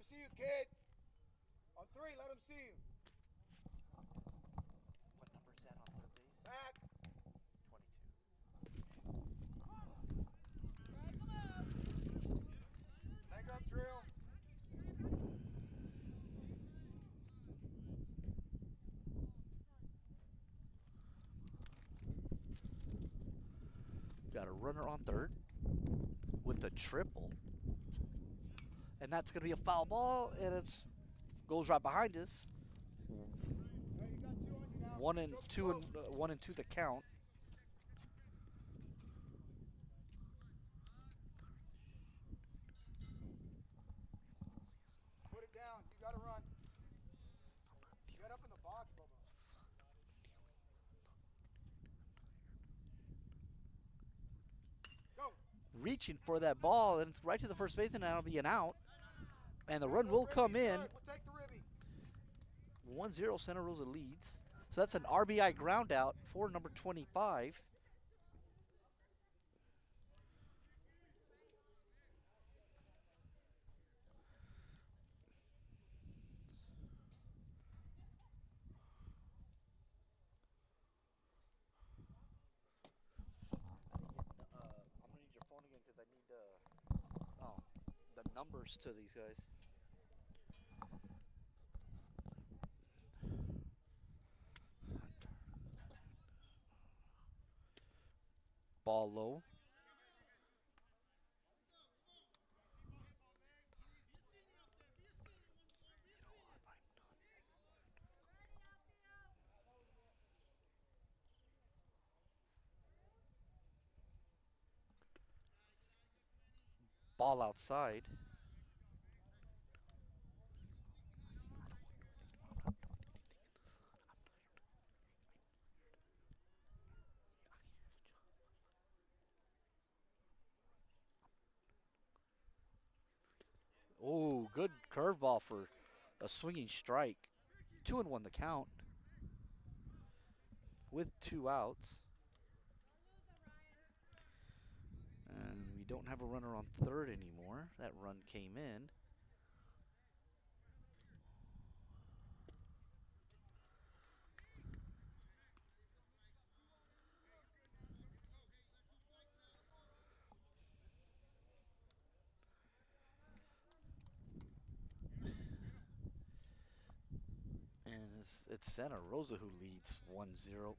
see you, kid. On 3, let him see you. What number is that on third base? Back. 22. Leg up drill. Got a runner on third with a triple. And that's going to be a foul ball, and it goes right behind us. Hey, you got 2 on you now. 1 and Go, 2 go. and 1 and 2 the count. Put it down. You got to run. Get up in the box, Bubba. Go. Reaching for that ball, and it's right to the first baseman, and that'll be an out. And the run will come in. We'll take the ribby. 1-0 Santa Rosa leads. So that's an RBI ground out for number 25. I'm gonna need your phone again because I need the numbers to these guys. Ball low. Ball outside. Oh, good curveball for a swinging strike. 2-1 the count with 2 outs. And we don't have a runner on third anymore. That run came in. And it's Santa Rosa who leads 1-0.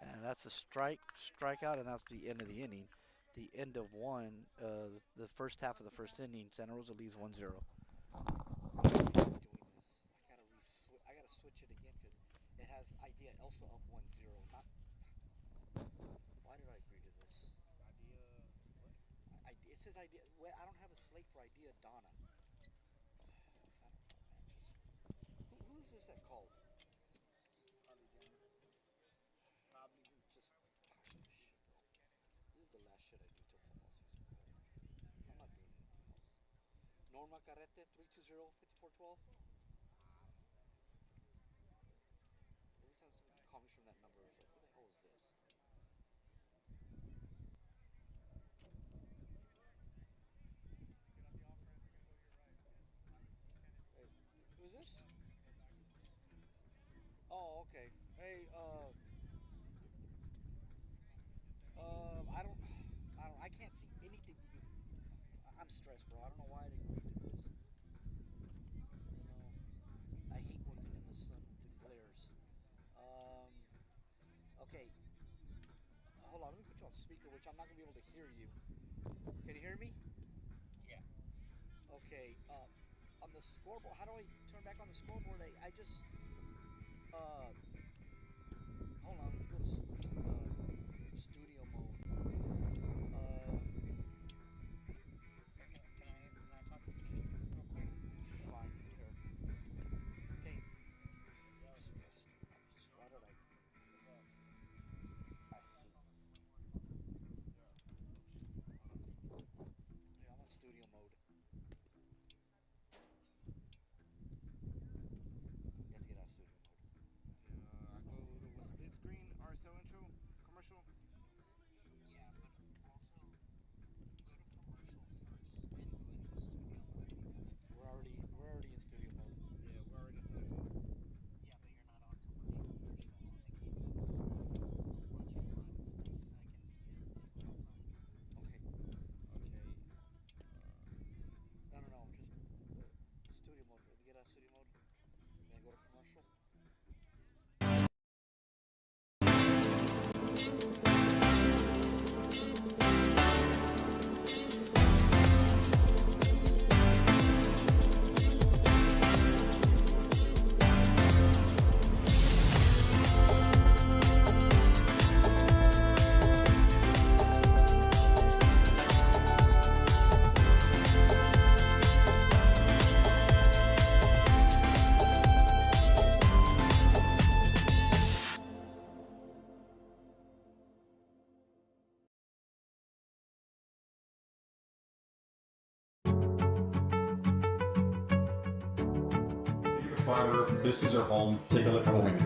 And that's a strikeout, and that's the end of the inning. The end of one, the first half of the first inning, Santa Rosa leads 1-0. Doing this, I gotta switch it again because it has idea Elsa up 1-0. Not. Why did I agree to this? Idea. What? It says idea. Well, I don't have a slate for idea Donna. I don't know, man. Who is this that called? Probably Just shit, bro. This is the last shit I do till football season. I'm not doing anything else. Norma Carrete, 320-5412. Every time somebody calls me from that number, it's like, what the hell is this? Hey, who's this? Oh, okay. Hey, I can't see anything because I'm stressed, bro. I don't know why I agreed to this. You know, I hate working in the sun with the glares. Okay. Hold on, let me put you on speaker, which I'm not gonna be able to hear you. Can you hear me? Yeah. Okay. On the scoreboard, how do I turn back on the scoreboard? I just hold on. Let me go to studio mode. Can I talk to Kane real quick? Fine, sure. Okay. Why did I? fiber. This is our home. Take a look at what we do.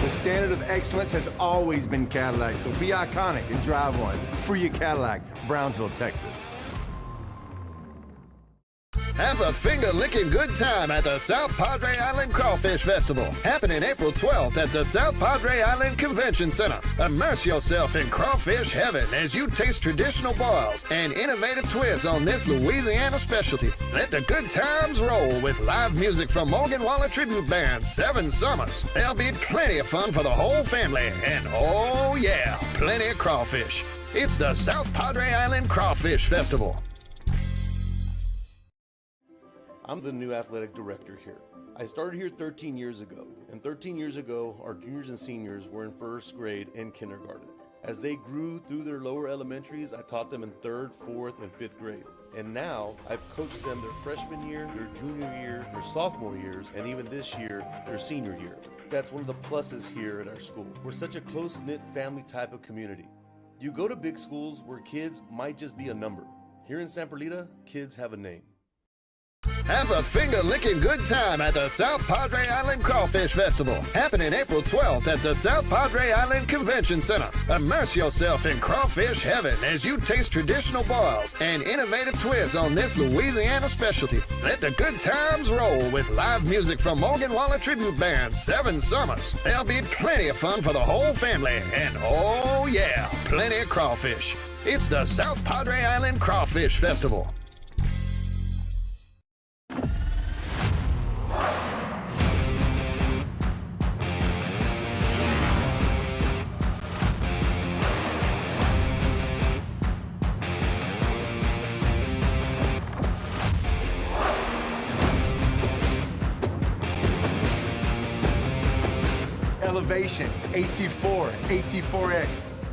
The standard of excellence has always been Cadillac, so be iconic and drive one. Free your Cadillac, Brownsville, Texas. Have a finger-licking good time at the South Padre Island Crawfish Festival, happening April 12th at the South Padre Island Convention Center. Immerse yourself in crawfish heaven as you taste traditional boils and innovative twists on this Louisiana specialty. Let the good times roll with live music from Morgan Wallen Tribute Band 7 Summers. There'll be plenty of fun for the whole family, and oh yeah, plenty of crawfish. It's the South Padre Island Crawfish Festival. I'm the new athletic director here. I started here 13 years ago, and 13 years ago, our juniors and seniors were in first grade and kindergarten. As they grew through their lower elementaries, I taught them in third, fourth, and fifth grade. And now, I've coached them their freshman year, their junior year, their sophomore years, and even this year, their senior year. That's one of the pluses here at our school. We're such a close-knit family type of community. You go to big schools where kids might just be a number. Here in San Perlita, kids have a name. Have a finger-licking good time at the South Padre Island Crawfish Festival, happening April 12th at the South Padre Island Convention Center. Immerse yourself in crawfish heaven as you taste traditional boils and innovative twists on this Louisiana specialty. Let the good times roll with live music from Morgan Wallen Tribute Band 7 Summers. There'll be plenty of fun for the whole family, and oh yeah, plenty of crawfish. It's the South Padre Island Crawfish Festival. Elevation, AT4, AT4X.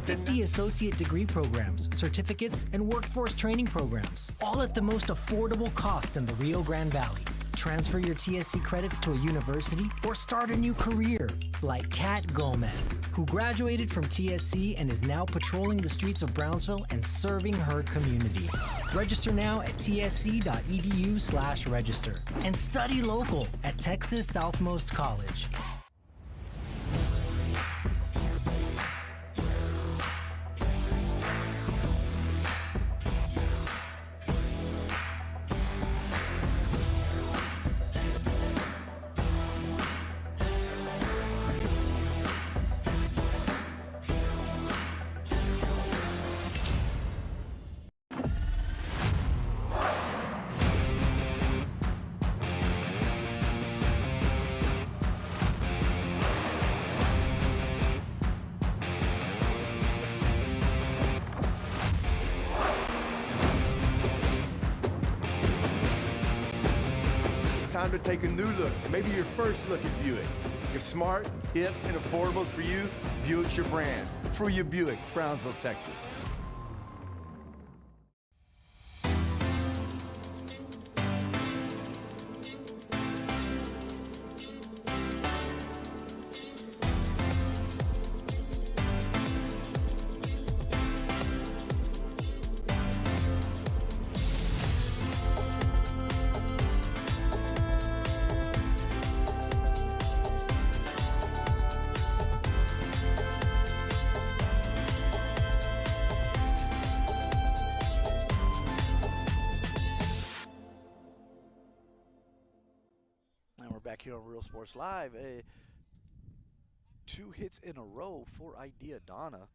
50 associate degree programs, certificates, and workforce training programs, all at the most affordable cost in the Rio Grande Valley. Transfer your TSC credits to a university or start a new career, like Kat Gomez, who graduated from TSC and is now patrolling the streets of Brownsville and serving her community. Register now at tsc.edu/register and study local at Texas Southmost College. Time to take a new look, maybe your first look at Buick. If smart, hip, and affordable is for you, Buick's your brand. Free your Buick, Brownsville, Texas. Back here on Real Sports Live, 2 hits in a row for Idea Donna.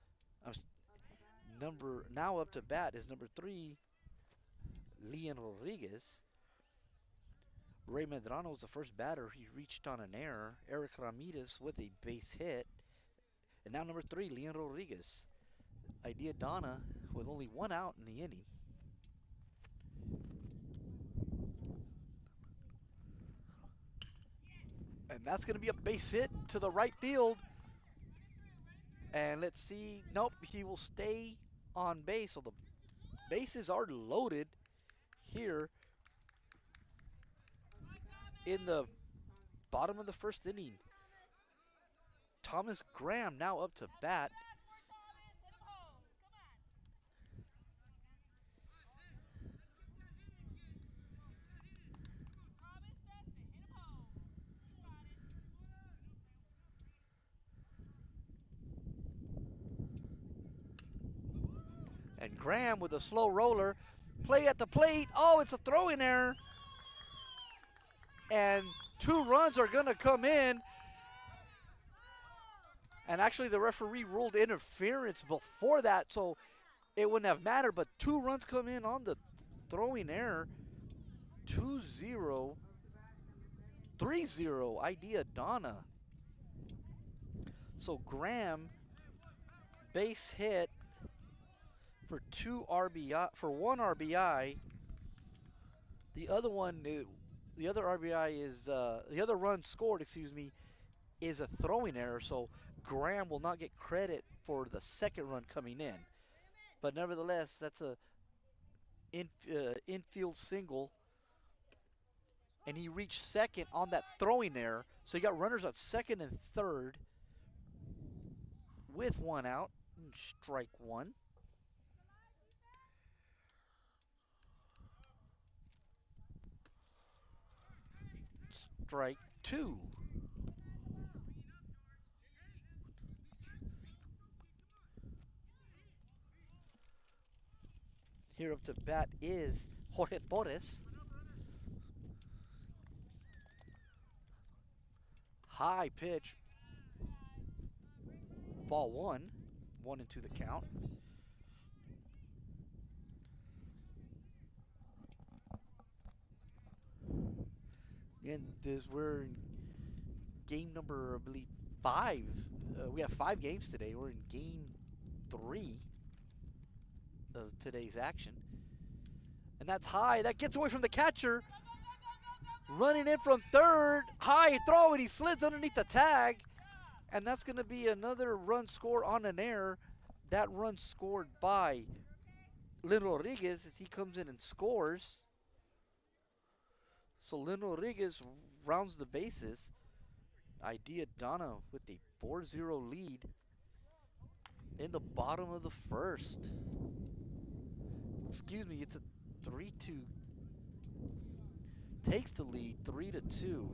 Now up to bat is number 3, Leon Rodriguez. Ray Medrano was the first batter. He reached on an error. Eric Ramirez with a base hit. And now number 3, Leon Rodriguez. Idea Donna with only 1 out in the inning. And that's going to be a base hit to the right field. And let's see. Nope, he will stay on base. So the bases are loaded here in the bottom of the first inning. Thomas Graham now up to bat. And Graham with a slow roller. Play at the plate. Oh, it's a throwing error. And 2 runs are going to come in. And actually the referee ruled interference before that, so it wouldn't have mattered. But 2 runs come in on the throwing error. 2-0. 3-0. Idea Donna. So Graham base hit for 1 RBI. The other one, the other RBI is the other run scored, excuse me, is a throwing error. So Graham will not get credit for the second run coming in. But nevertheless, that's a infield single. And he reached second on that throwing error. So you got runners at second and third with 1 out. Strike 1. Strike 2. Here up to bat is Jorge Torres. High pitch. Ball 1. 1-2 the count. And we're in game number, I believe, 5. We have 5 games today. We're in game 3 of today's action. And that's high. That gets away from the catcher. Running in from third. High throw, and he slides underneath the tag. And that's going to be another run score on an error. That run scored by Lynn Rodriguez as he comes in and scores. So Lynn Rodriguez rounds the bases. Idea Donna with a 4-0 lead in the bottom of the first. Excuse me, it's a 3-2. Takes the lead 3-2.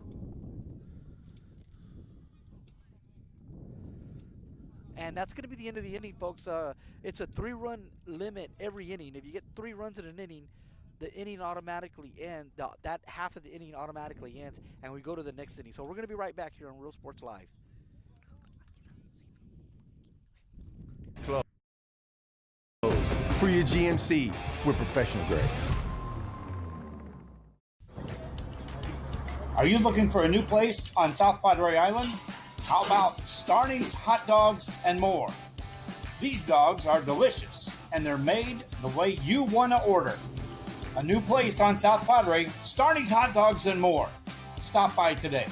And that's going to be the end of the inning, folks. It's a 3-run limit every inning. If you get 3 runs in an inning, the inning automatically ends. That half of the inning automatically ends, and we go to the next inning. So we're going to be right back here on Real Sports Live. Close. For your GMC, we're professional grade. Are you looking for a new place on South Padre Island? How about Starney's Hot Dogs and More? These dogs are delicious, and they're made the way you want to order. A new place on South Padre, Starney's Hot Dogs and More. Stop by today.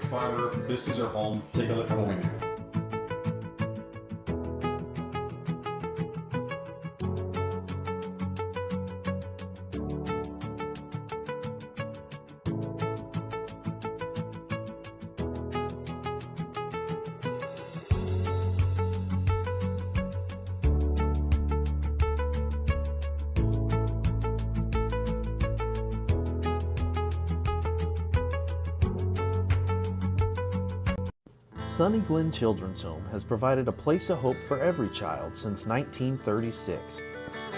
Fiber, this is our home. Take a look at what we do. Sunny Glen Children's Home has provided a place of hope for every child since 1936.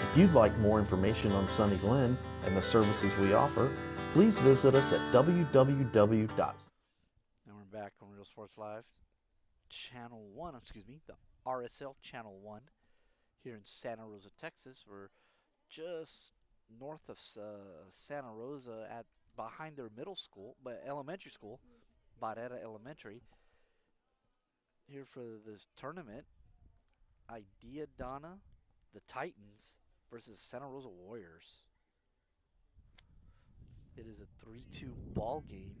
If you'd like more information on Sunny Glen and the services we offer, please visit us at www. And we're back on Real Sports Live, Channel 1, the RSL Channel 1 here in Santa Rosa, Texas. We're just north of Santa Rosa at behind their elementary school, Barrera Elementary. Here for this tournament, Donna, the Titans versus Santa Rosa Warriors. It is a 3-2 ball game.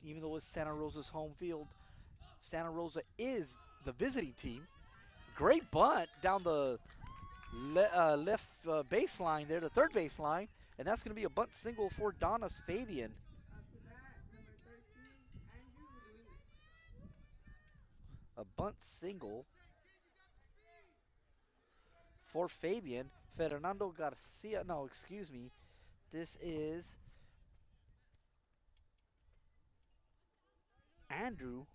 Even though it's Santa Rosa's home field, Santa Rosa is the visiting team. Great bunt down the left baseline there, the third baseline, and that's going to be a bunt single for Donna's Fabian. A bunt single for Fabian. Fernando Garcia, no, excuse me. This is Andrew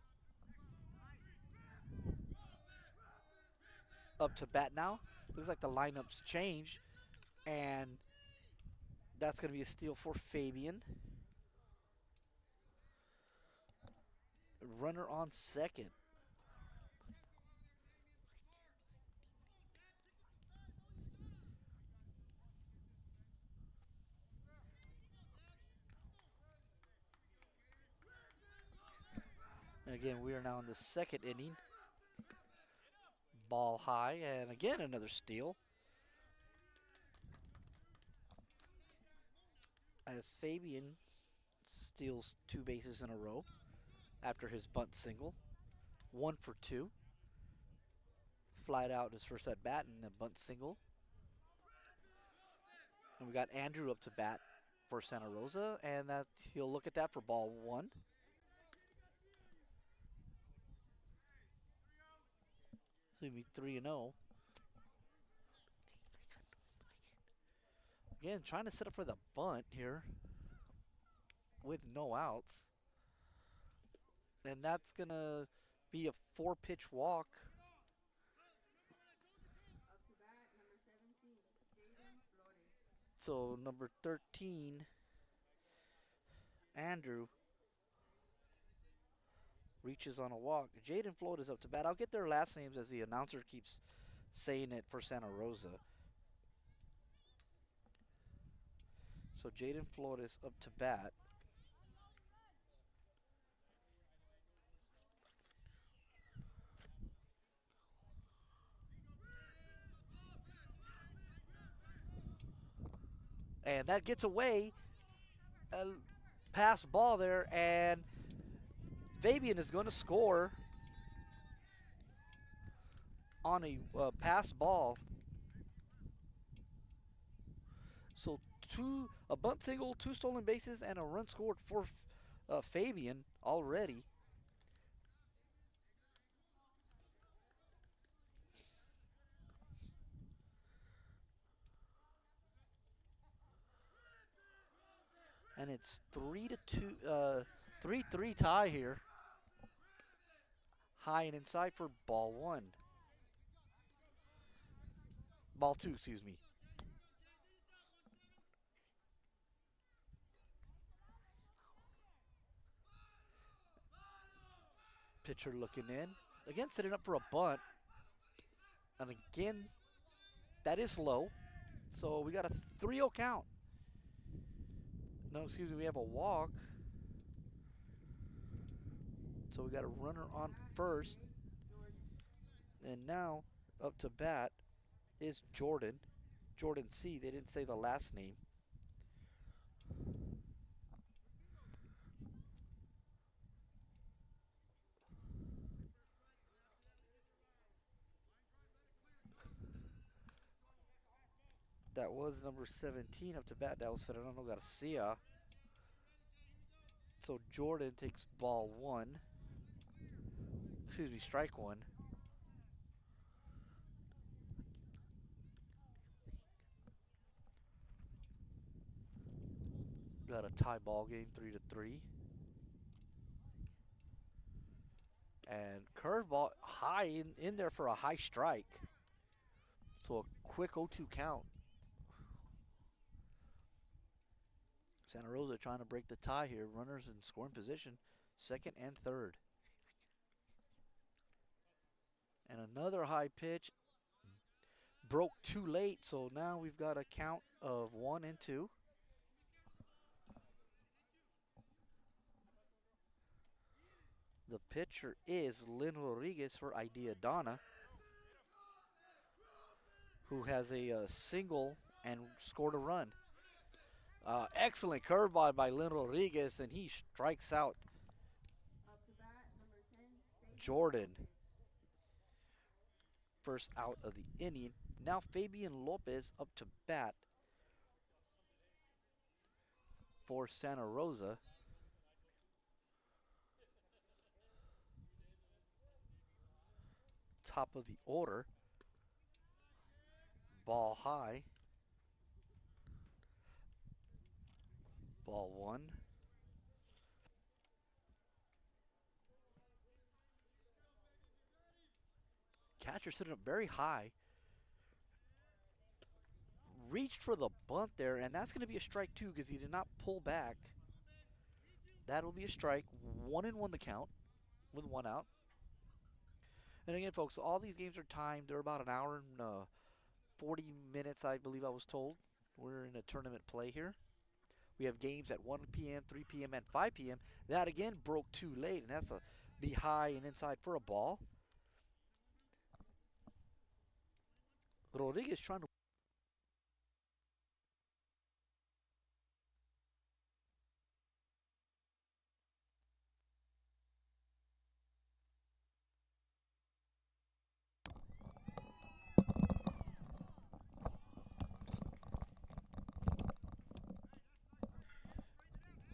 up to bat now. Looks like the lineup's changed, and that's going to be a steal for Fabian. Runner on second. And again, we are now in the second inning. Ball high, and again another steal. As Fabian steals 2 bases in a row after his bunt single. 1 for 2. Flied out his first at bat and a bunt single. And we got Andrew up to bat for Santa Rosa, and that he'll look at that for ball 1. So it'll be 3-0. Again, trying to set up for the bunt here with no outs. And that's going to be a 4-pitch walk. So number 13, Andrew, reaches on a walk. Jaden Flores up to bat. I'll get their last names as the announcer keeps saying it for Santa Rosa. So Jaden Flores up to bat. And that gets away. Pass ball there, and Fabian is going to score on a pass ball. So a bunt single, 2 stolen bases, and a run scored for Fabian already. And it's 3-3 tie here. High and inside for ball 1. Ball 2, excuse me. Pitcher looking in. Again, setting up for a bunt. And again, that is low. So we got a 3-0 count. No, excuse me, we have a walk. So we got a runner on first. And now up to bat is Jordan. Jordan C. They didn't say the last name. That was number 17 up to bat. That was Fernando Garcia. So Jordan takes ball 1. Excuse me, strike 1. Got a tie ball game, 3-3. And curveball high in there for a high strike. So a quick 0-2 count. Santa Rosa trying to break the tie here. Runners in scoring position, second and third. And another high pitch. Broke too late, so now we've got a count of 1-2. The pitcher is Lynn Rodriguez for Idea Donna, who has a single and scored a run. Excellent curveball by Lynn Rodriguez, and he strikes out Jordan. First out of the inning. Now Fabian Lopez up to bat for Santa Rosa. Top of the order. Ball high. Ball one. Catcher sitting up very high. Reached for the bunt there, and that's going to be a strike too because he did not pull back. That'll be a strike. 1-1 the count with one out. And again, folks, all these games are timed. They're about an hour and 40 minutes, I believe I was told. We're in a tournament play here. We have games at 1 p.m., 3 p.m., and 5 p.m. That, again, broke too late, and that's a be high and inside for a ball. Rodriguez trying to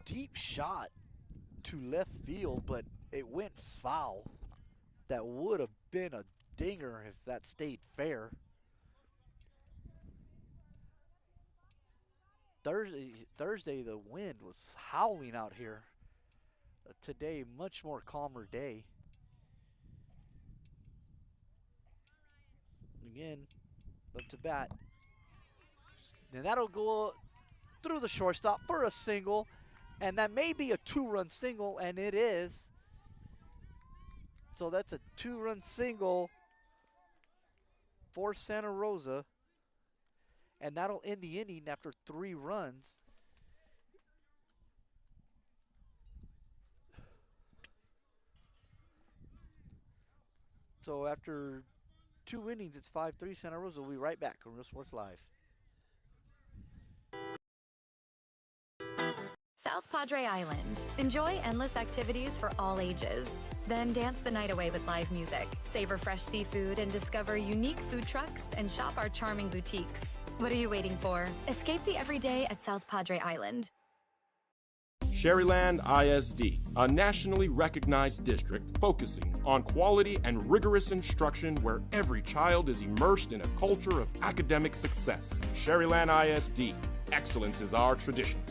deep shot to left field, but it went foul. That would have been a dinger if that stayed fair. Thursday the wind was howling out here. Today, much more calmer day. Again, up to bat. And that'll go through the shortstop for a single. And that may be a 2-run single, and it is. So that's a 2-run single for Santa Rosa. And that'll end the inning after 3 runs. So after 2 innings, it's 5-3 Santa Rosa. We'll be right back on Real Sports Live. South Padre Island. Enjoy endless activities for all ages. Then dance the night away with live music, savor fresh seafood, and discover unique food trucks and shop our charming boutiques. What are you waiting for? Escape the everyday at South Padre Island. Sherryland ISD, a nationally recognized district focusing on quality and rigorous instruction where every child is immersed in a culture of academic success. Sherryland ISD, excellence is our tradition.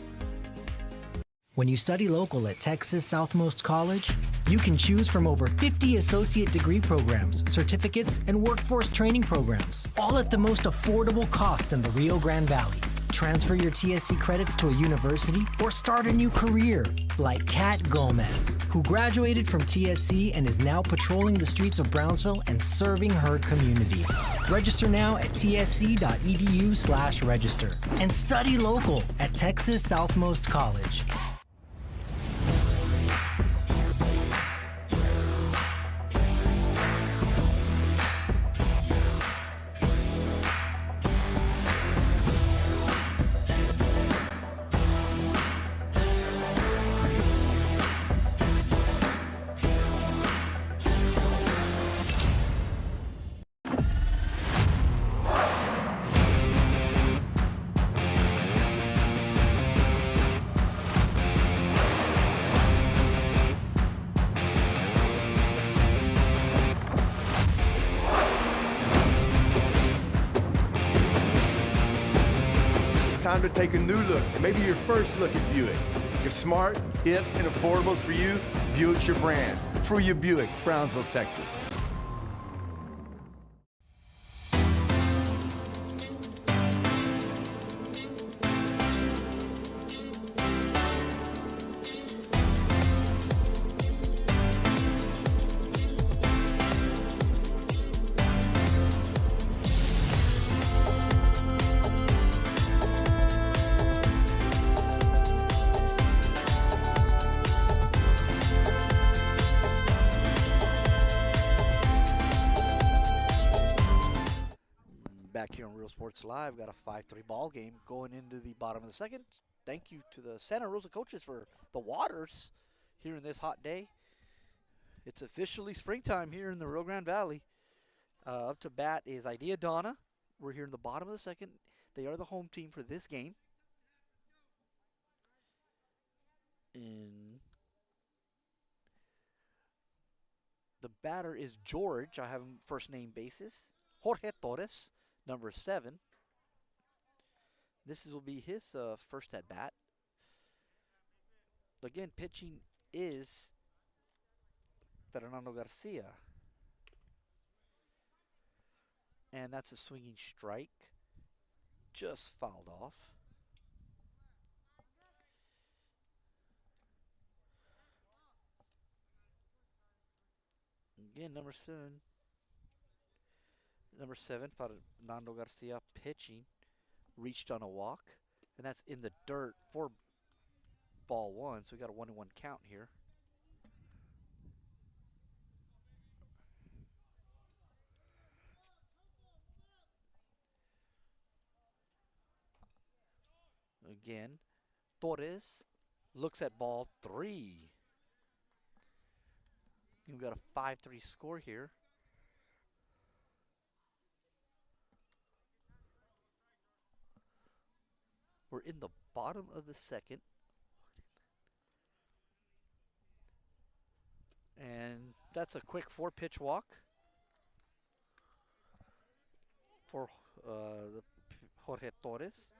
When you study local at Texas Southmost College, you can choose from over 50 associate degree programs, certificates, and workforce training programs, all at the most affordable cost in the Rio Grande Valley. Transfer your TSC credits to a university or start a new career, like Kat Gomez, who graduated from TSC and is now patrolling the streets of Brownsville and serving her community. Register now at tsc.edu/register and study local at Texas Southmost College. Time to take a new look, maybe your first look at Buick. If smart, hip, and affordable is for you, Buick's your brand. Fruya Buick, Brownsville, Texas. Back here on Real Sports Live, got a 5-3 ball game going into the bottom of the second. Thank you to the Santa Rosa coaches for the waters here in this hot day. It's officially springtime here in the Rio Grande Valley. Up to bat is Donna. We're here in the bottom of the second. They are the home team for this game. And the batter is George. I have him first name basis. Jorge Torres, number 7. This will be his first at bat. Again, pitching is Fernando Garcia. And that's a swinging strike. Just fouled off. Again, number 7. Number 7, Fernando Garcia pitching. Reached on a walk. And that's in the dirt for ball 1. So we got a 1-1 count here. Again, Torres looks at ball 3. We've got a 5-3 score here. We're in the bottom of the second. And that's a quick 4-pitch walk for the Jorge Torres.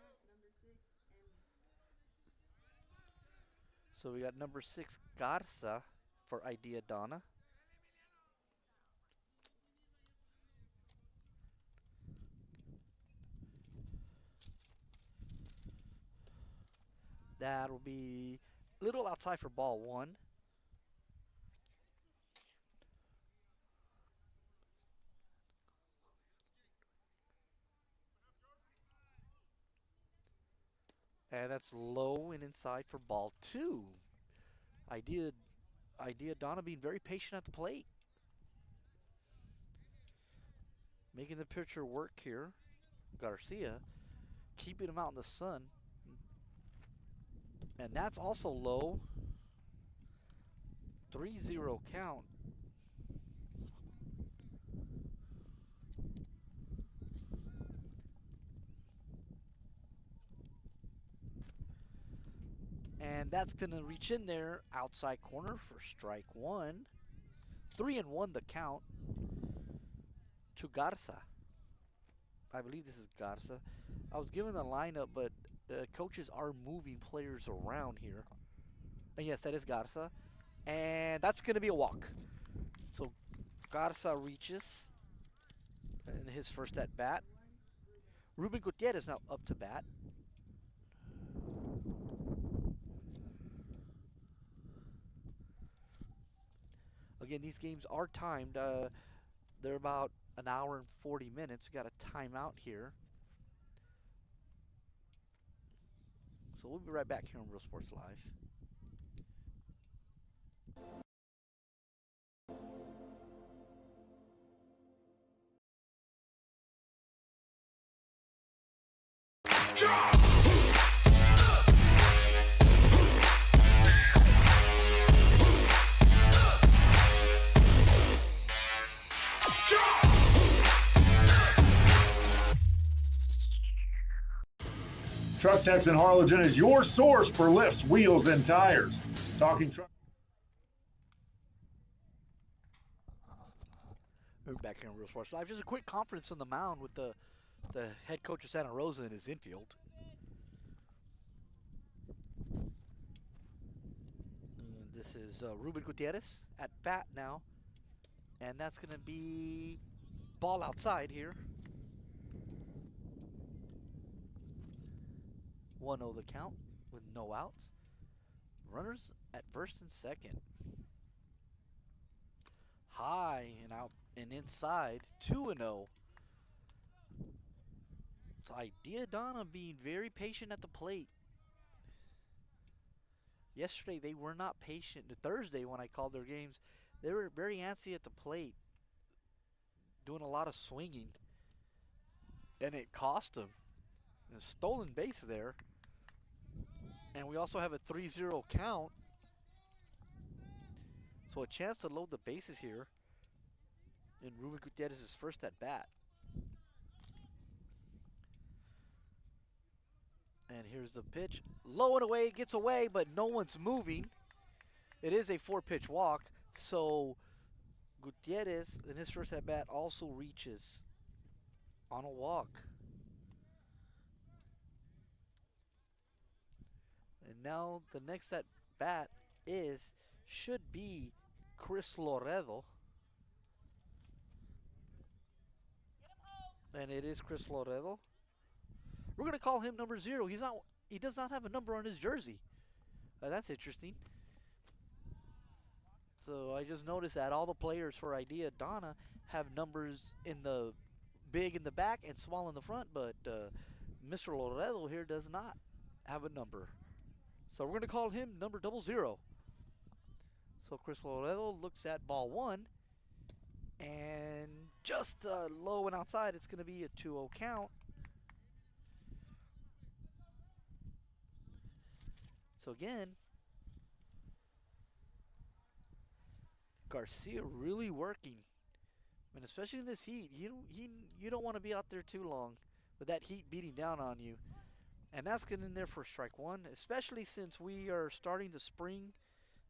So we got number 6, Garza, for Donna. That'll be a little outside for ball 1. And that's low and inside for ball 2. Donna being very patient at the plate. Making the pitcher work here. Garcia keeping him out in the sun. And that's also low. 3-0 count. And that's going to reach in there, outside corner for strike 1. 3-1 the count to Garza. I believe this is Garza. I was given the lineup, but coaches are moving players around here. And yes, that is Garza. And that's going to be a walk. So Garza reaches in his first at bat. Ruben Gutierrez now up to bat. Again, these games are timed. They're about an hour and 40 minutes. We got a timeout here. So we'll be right back here on Real Sports Live. Truck Techs in Harlingen is your source for lifts, wheels, and tires. Talking truck. We're back here on Real Sports Live. Just a quick conference on the mound with the head coach of Santa Rosa in his infield. This is Ruben Gutierrez at bat now. And that's going to be ball outside here. 1-0 the count with no outs. Runners at first and second. High and out and inside. 2-0. So Idea Donna being very patient at the plate. Yesterday they were not patient. Thursday when I called their games, they were very antsy at the plate, doing a lot of swinging, and it cost them. A stolen base there, and we also have a 3-0 count, so a chance to load the bases here in Ruben Gutierrez's first at bat. And here's the pitch, low and away, gets away, but no one's moving. It is a 4-pitch walk, so Gutierrez in his first at bat also reaches on a walk. And now the next at bat should be Chris Loredo. And it is Chris Loredo. We're gonna call him number 0. He does not have a number on his jersey. That's interesting. So I just noticed that all the players for Idea Donna have numbers in the big in the back and small in the front, but Mr. Loredo here does not have a number. So we're going to call him number 00. So Chris Loredo looks at ball 1, and just low and outside, it's going to be a 2-0 count. So again, Garcia really working, and especially in this heat, you don't want to be out there too long with that heat beating down on you. And that's getting in there for strike 1, especially since we are starting the spring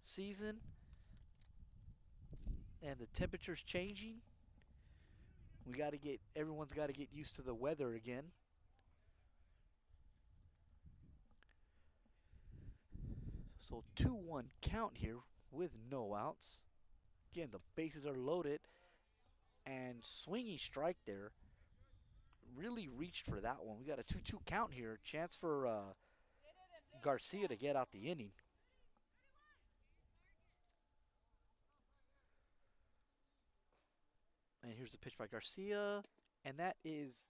season and the temperature's changing. Everyone's got to get used to the weather again. So 2-1 count here with no outs. Again, the bases are loaded, and swinging strike there. Really reached for that one. We got a 2-2 count here. Chance for Garcia to get out the inning. And here's the pitch by Garcia, and that is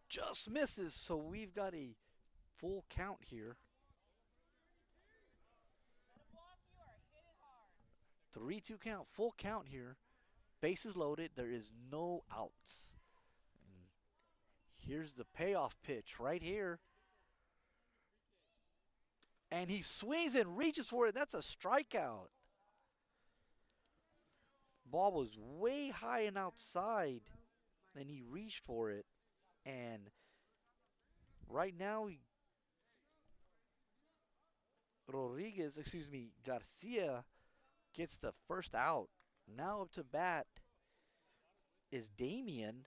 just misses. So we've got a full count here. 3-2 count, full count here. Bases loaded. There is no outs. Here's the payoff pitch right here. And he swings and reaches for it. That's a strikeout. Ball was way high and outside, and he reached for it. And right now, Garcia gets the first out. Now up to bat is Damien.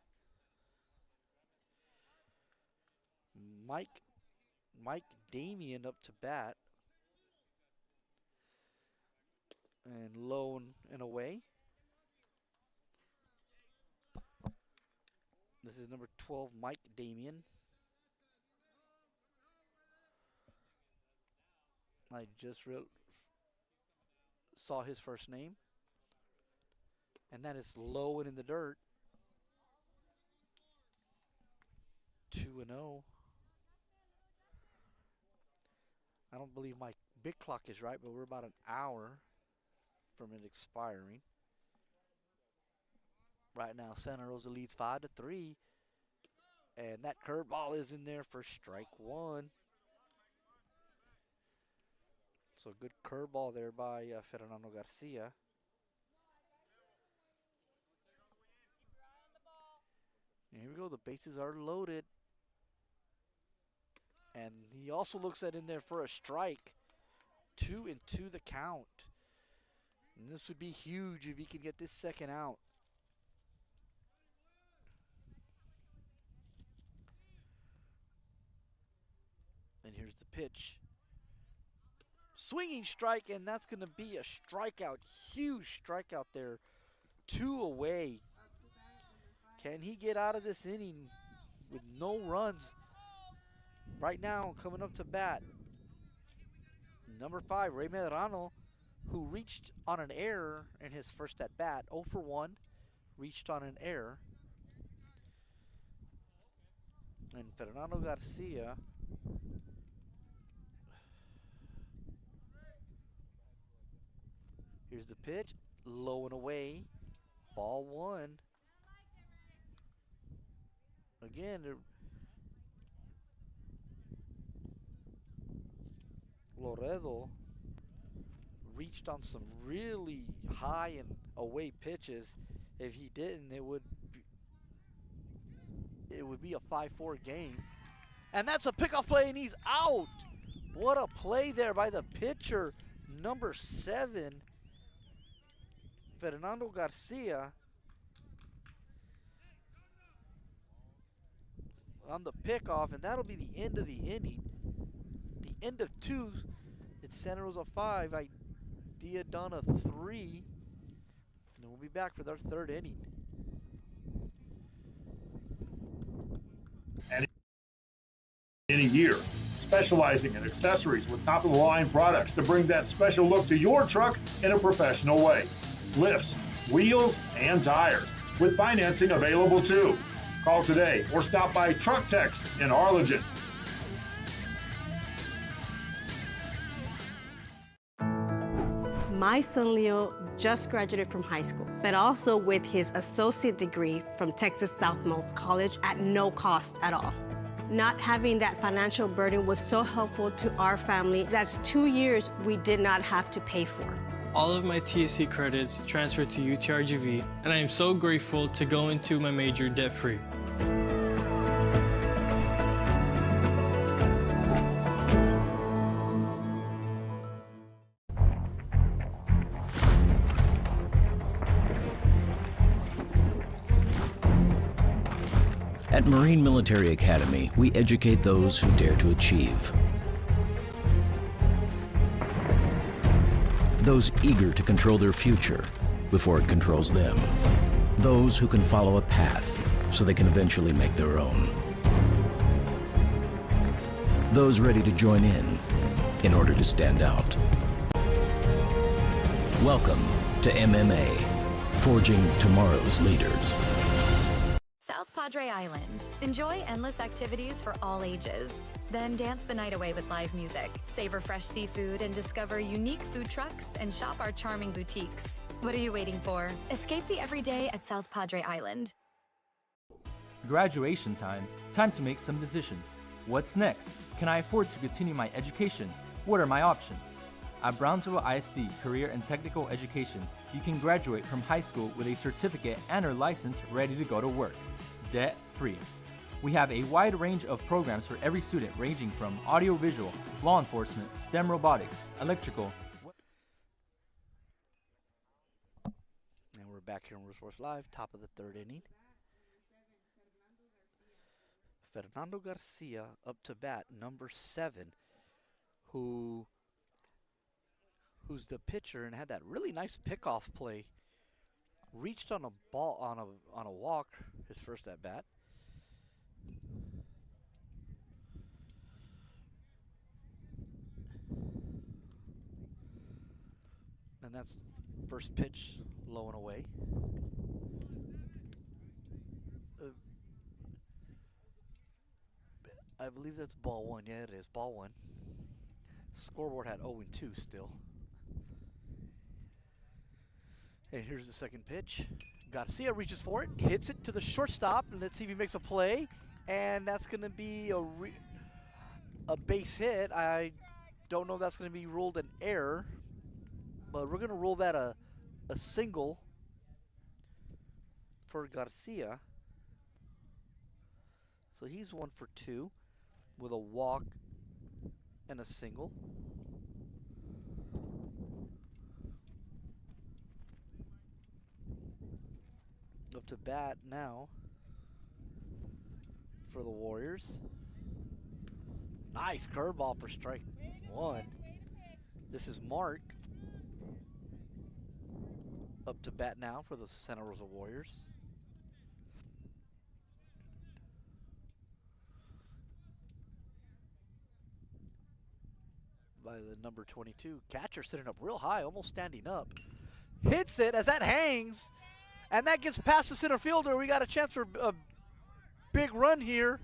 Mike Damien up to bat. And low and away. This is number 12, Mike Damien. I just saw his first name. And that is low and in the dirt. 2-0. I don't believe my big clock is right, but we're about an hour from it expiring. Right now, Santa Rosa leads 5-3. And that curveball is in there for strike 1. So good curveball there by Fernando Garcia. And here we go. The bases are loaded. And he also looks at in there for a strike. 2-2 the count. And this would be huge if he can get this second out. And here's the pitch. swinging strike, and that's going to be a strikeout. Huge strikeout there. 2 away. Can he get out of this inning with no runs? Right now, coming up to bat, number 5, Ray Medrano, who reached on an error in his first at bat. 0 for 1, reached on an error. And Fernando Garcia here's the pitch, low and away, ball 1. Again, Loredo reached on some really high and away pitches. If he didn't, it would be a 5-4 game. And that's a pickoff play, and he's out. What a play there by the pitcher, number 7, Fernando Garcia. On the pickoff, and that'll be the end of the inning. The end of 2. It's Santa Rosa 5, Idea Donna 3. And we'll be back for their 3rd inning. And in a year, specializing in accessories with top-of-the-line products to bring that special look to your truck in a professional way. Lifts, wheels, and tires, with financing available too. Call today or stop by Truck Tex in Arlington. My son Leo just graduated from high school, but also with his associate degree from Texas Southmost College at no cost at all. Not having that financial burden was so helpful to our family. That's 2 years we did not have to pay for. All of my TSC credits transferred to UTRGV, and I am so grateful to go into my major debt-free. At Marine Military Academy, we educate those who dare to achieve. Those eager to control their future before it controls them. Those who can follow a path so they can eventually make their own. Those ready to join in order to stand out. Welcome to MMA, forging tomorrow's leaders. South Padre Island. Enjoy endless activities for all ages. Then dance the night away with live music, savor fresh seafood, and discover unique food trucks and shop our charming boutiques. What are you waiting for? Escape the everyday at South Padre Island. Graduation time. Time to make some decisions. What's next? Can I afford to continue my education? What are my options? At Brownsville ISD Career and Technical Education, you can graduate from high school with a certificate and/or license ready to go to work. Debt-free. We have a wide range of programs for every student, ranging from audiovisual, law enforcement, STEM robotics, electrical. And we're back here on Resource Live, top of the 3rd inning. Fernando Garcia up to bat, number 7, who's the pitcher and had that really nice pickoff play. Reached on a ball on a walk, his first at bat. And that's first pitch, low and away. I believe that's ball 1. Yeah, it is ball 1. Scoreboard had 0-2 still. And here's the second pitch. Garcia reaches for it, hits it to the shortstop, and let's see if he makes a play. And that's going to be a base hit. I don't know if that's going to be ruled an error, but we're going to rule that a single for Garcia. So he's 1 for 2 with a walk and a single. Up to bat now for the Warriors. Nice curveball for strike 1. This is Mark up to bat now for the Santa Rosa Warriors. By the number 22. Catcher sitting up real high, almost standing up. Hits it as that hangs, and that gets past the center fielder. We got a chance for a big run here.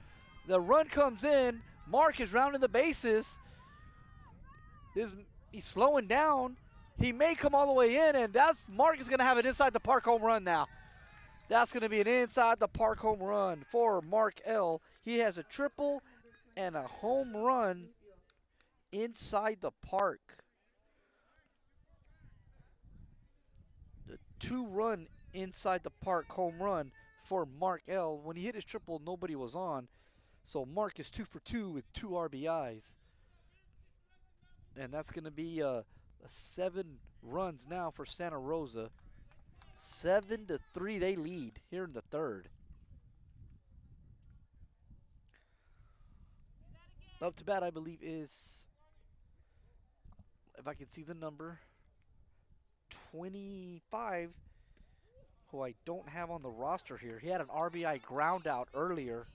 The run comes in. Mark is rounding the bases. He's slowing down. He may come all the way in, and Mark is going to have an inside the park home run now. That's going to be an inside the park home run for Mark L. He has a triple and a home run inside the park. The 2-run inside the park home run for Mark L. When he hit his triple, nobody was on. So Mark is 2 for 2 with 2 RBIs. And that's going to be 7 runs now for Santa Rosa. 7-3 they lead here in the third. Up to bat, I believe, is, if I can see the number, 25, who I don't have on the roster here. He had an RBI ground out earlier.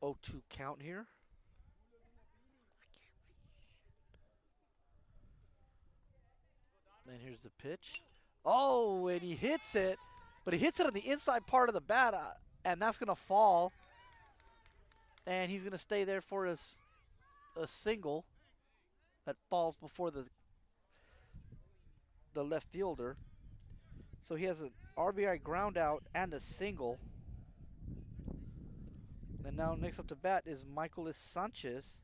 Oh, 2 count here. And here's the pitch. Oh, and he hits it, but he hits it on the inside part of the bat, and that's going to fall. And he's going to stay there for a single that falls before the left fielder. So he has an RBI ground out and a single. And now next up to bat is Michaelis Sanchez,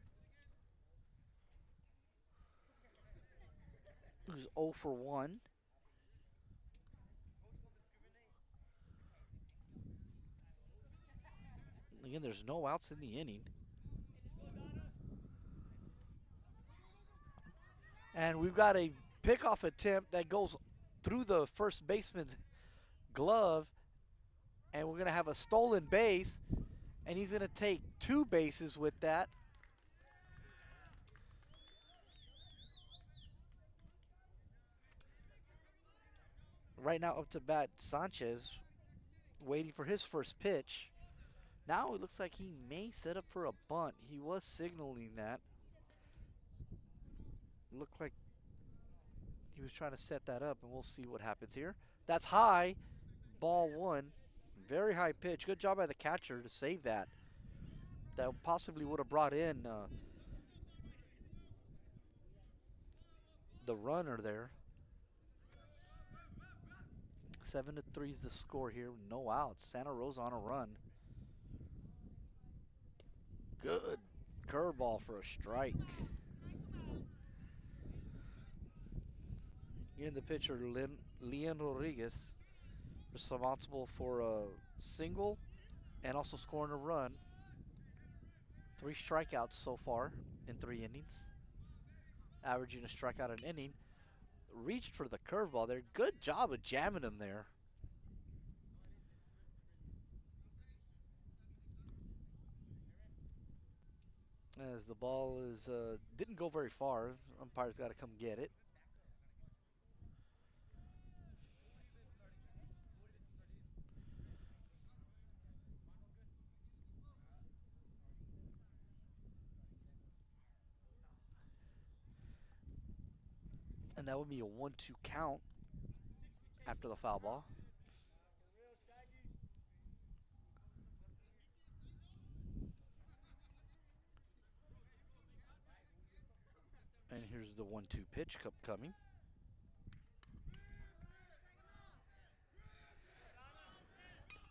who's 0 for 1. Again, there's no outs in the inning. And we've got a pickoff attempt that goes through the first baseman's glove. And we're going to have a stolen base. And he's going to take 2 bases with that. Right now up to bat, Sanchez, waiting for his first pitch. Now it looks like he may set up for a bunt. He was signaling that. Looked like he was trying to set that up, and we'll see what happens here. That's high, ball 1. Very high pitch. Good job by the catcher to save that. That possibly would have brought in the runner there. 7-3 is the score here. No outs. Santa Rosa on a run. Good curveball for a strike. In the pitcher, Leon Rodriguez, responsible for a single and also scoring a run. 3 strikeouts so far in 3 innings, averaging a strikeout an inning. Reached for the curveball there. Good job of jamming him there. As the ball is didn't go very far. Umpire's got to come get it. And that would be a 1-2 count after the foul ball. And here's the 1-2 pitch coming.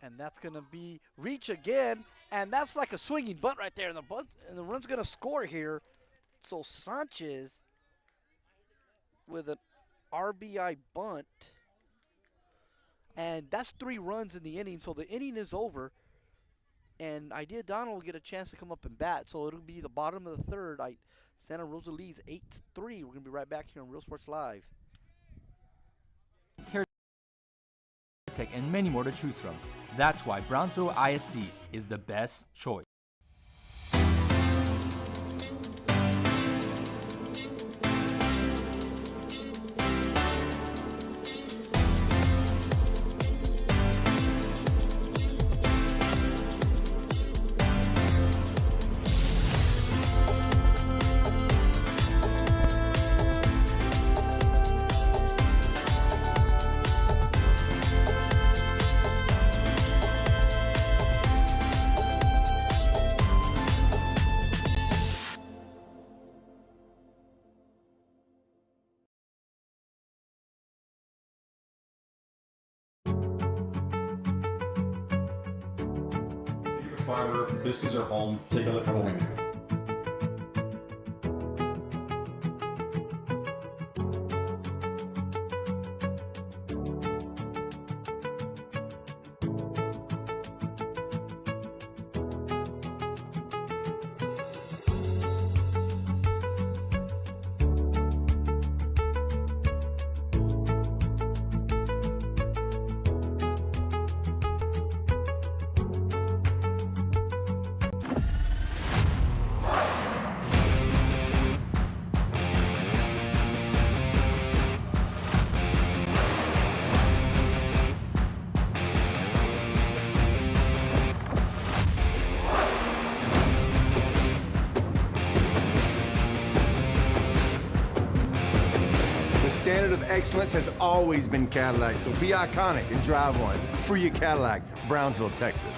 And that's going to be reach again. And that's like a swinging bunt right there. And the run's going to score here. So Sanchez with an RBI bunt. And that's 3 runs in the inning. So the inning is over. And Donna will get a chance to come up and bat. So it'll be the bottom of the third. Santa Rosa leads 8-3. We're going to be right back here on Real Sports Live. And many more to choose from. That's why Brownsville ISD is the best choice. Fiber, business or home, take a look at home industry. The standard of excellence has always been Cadillac, so be iconic and drive one. Free your Cadillac, Brownsville, Texas.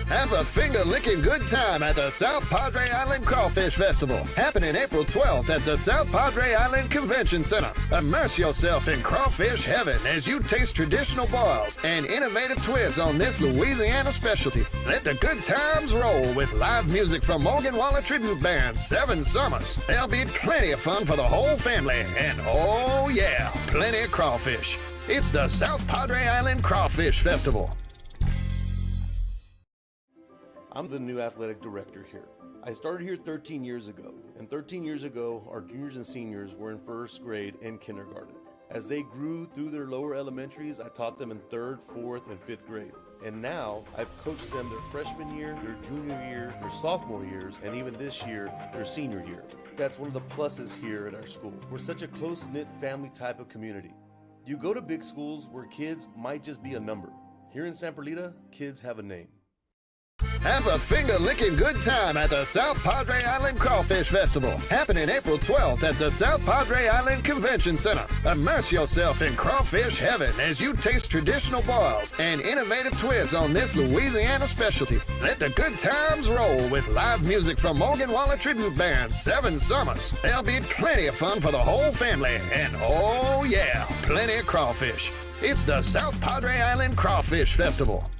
Have a finger-licking good time at the South Padre Island Crawfish Festival, happening April 12th at the South Padre Island Convention Center. Immerse yourself in crawfish heaven as you taste traditional boils and innovative twists on this Louisiana specialty. Let the good times roll with live music from Morgan Wallen Tribute Band 7 Summers. There'll be plenty of fun for the whole family, and oh yeah, plenty of crawfish. It's the South Padre Island Crawfish Festival. I'm the new athletic director here. I started here 13 years ago, and 13 years ago, our juniors and seniors were in first grade and kindergarten. As they grew through their lower elementaries, I taught them in third, fourth, and fifth grade. And now, I've coached them their freshman year, their junior year, their sophomore years, and even this year, their senior year. That's one of the pluses here at our school. We're such a close-knit family type of community. You go to big schools where kids might just be a number. Here in San Perlita, kids have a name. Have a finger-licking good time at the South Padre Island Crawfish Festival, happening April 12th at the South Padre Island Convention Center. Immerse yourself in crawfish heaven as you taste traditional boils and innovative twists on this Louisiana specialty. Let the good times roll with live music from Morgan Wallen Tribute Band 7 Summers. There'll be plenty of fun for the whole family, and oh yeah, plenty of crawfish. It's the South Padre Island Crawfish Festival.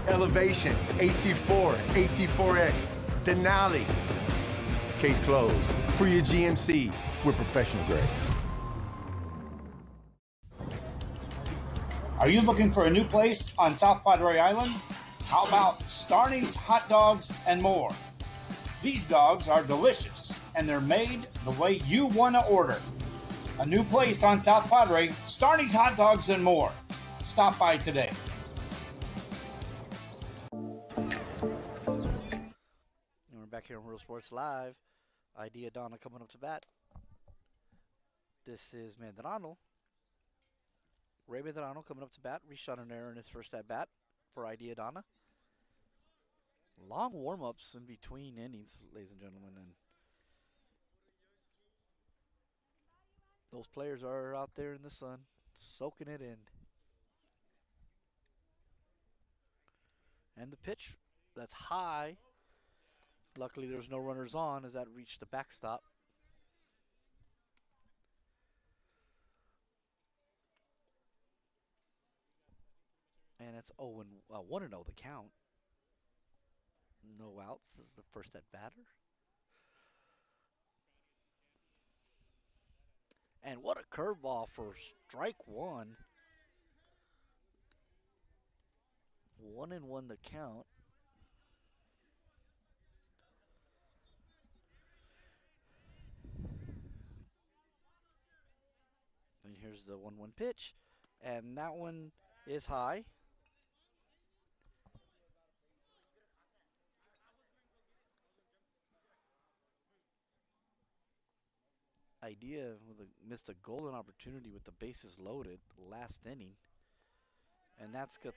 Elevation, AT4, AT4X, Denali. Case closed. For your GMC, we're professional grade. Are you looking for a new place on South Padre Island? How about Starney's Hot Dogs and More? These dogs are delicious, and they're made the way you want to order. A new place on South Padre, Starney's Hot Dogs and More. Stop by today. And we're back here on Real Sports Live. Idea Donna coming up to bat. This is Medrano. Ray Medrano coming up to bat. Reshot an error in his first at bat for Idea Donna. Long warm-ups in between innings, ladies and gentlemen. And those players are out there in the sun, soaking it in. And the pitch that's high. Luckily, there's no runners on as that reached the backstop. And it's 1-0 the count. No outs. This is the first at batter. And what a curveball for strike one. 1-1 the count. And here's the 1-1 pitch. And that one is high. Idea missed a golden opportunity with the bases loaded last inning. And that's good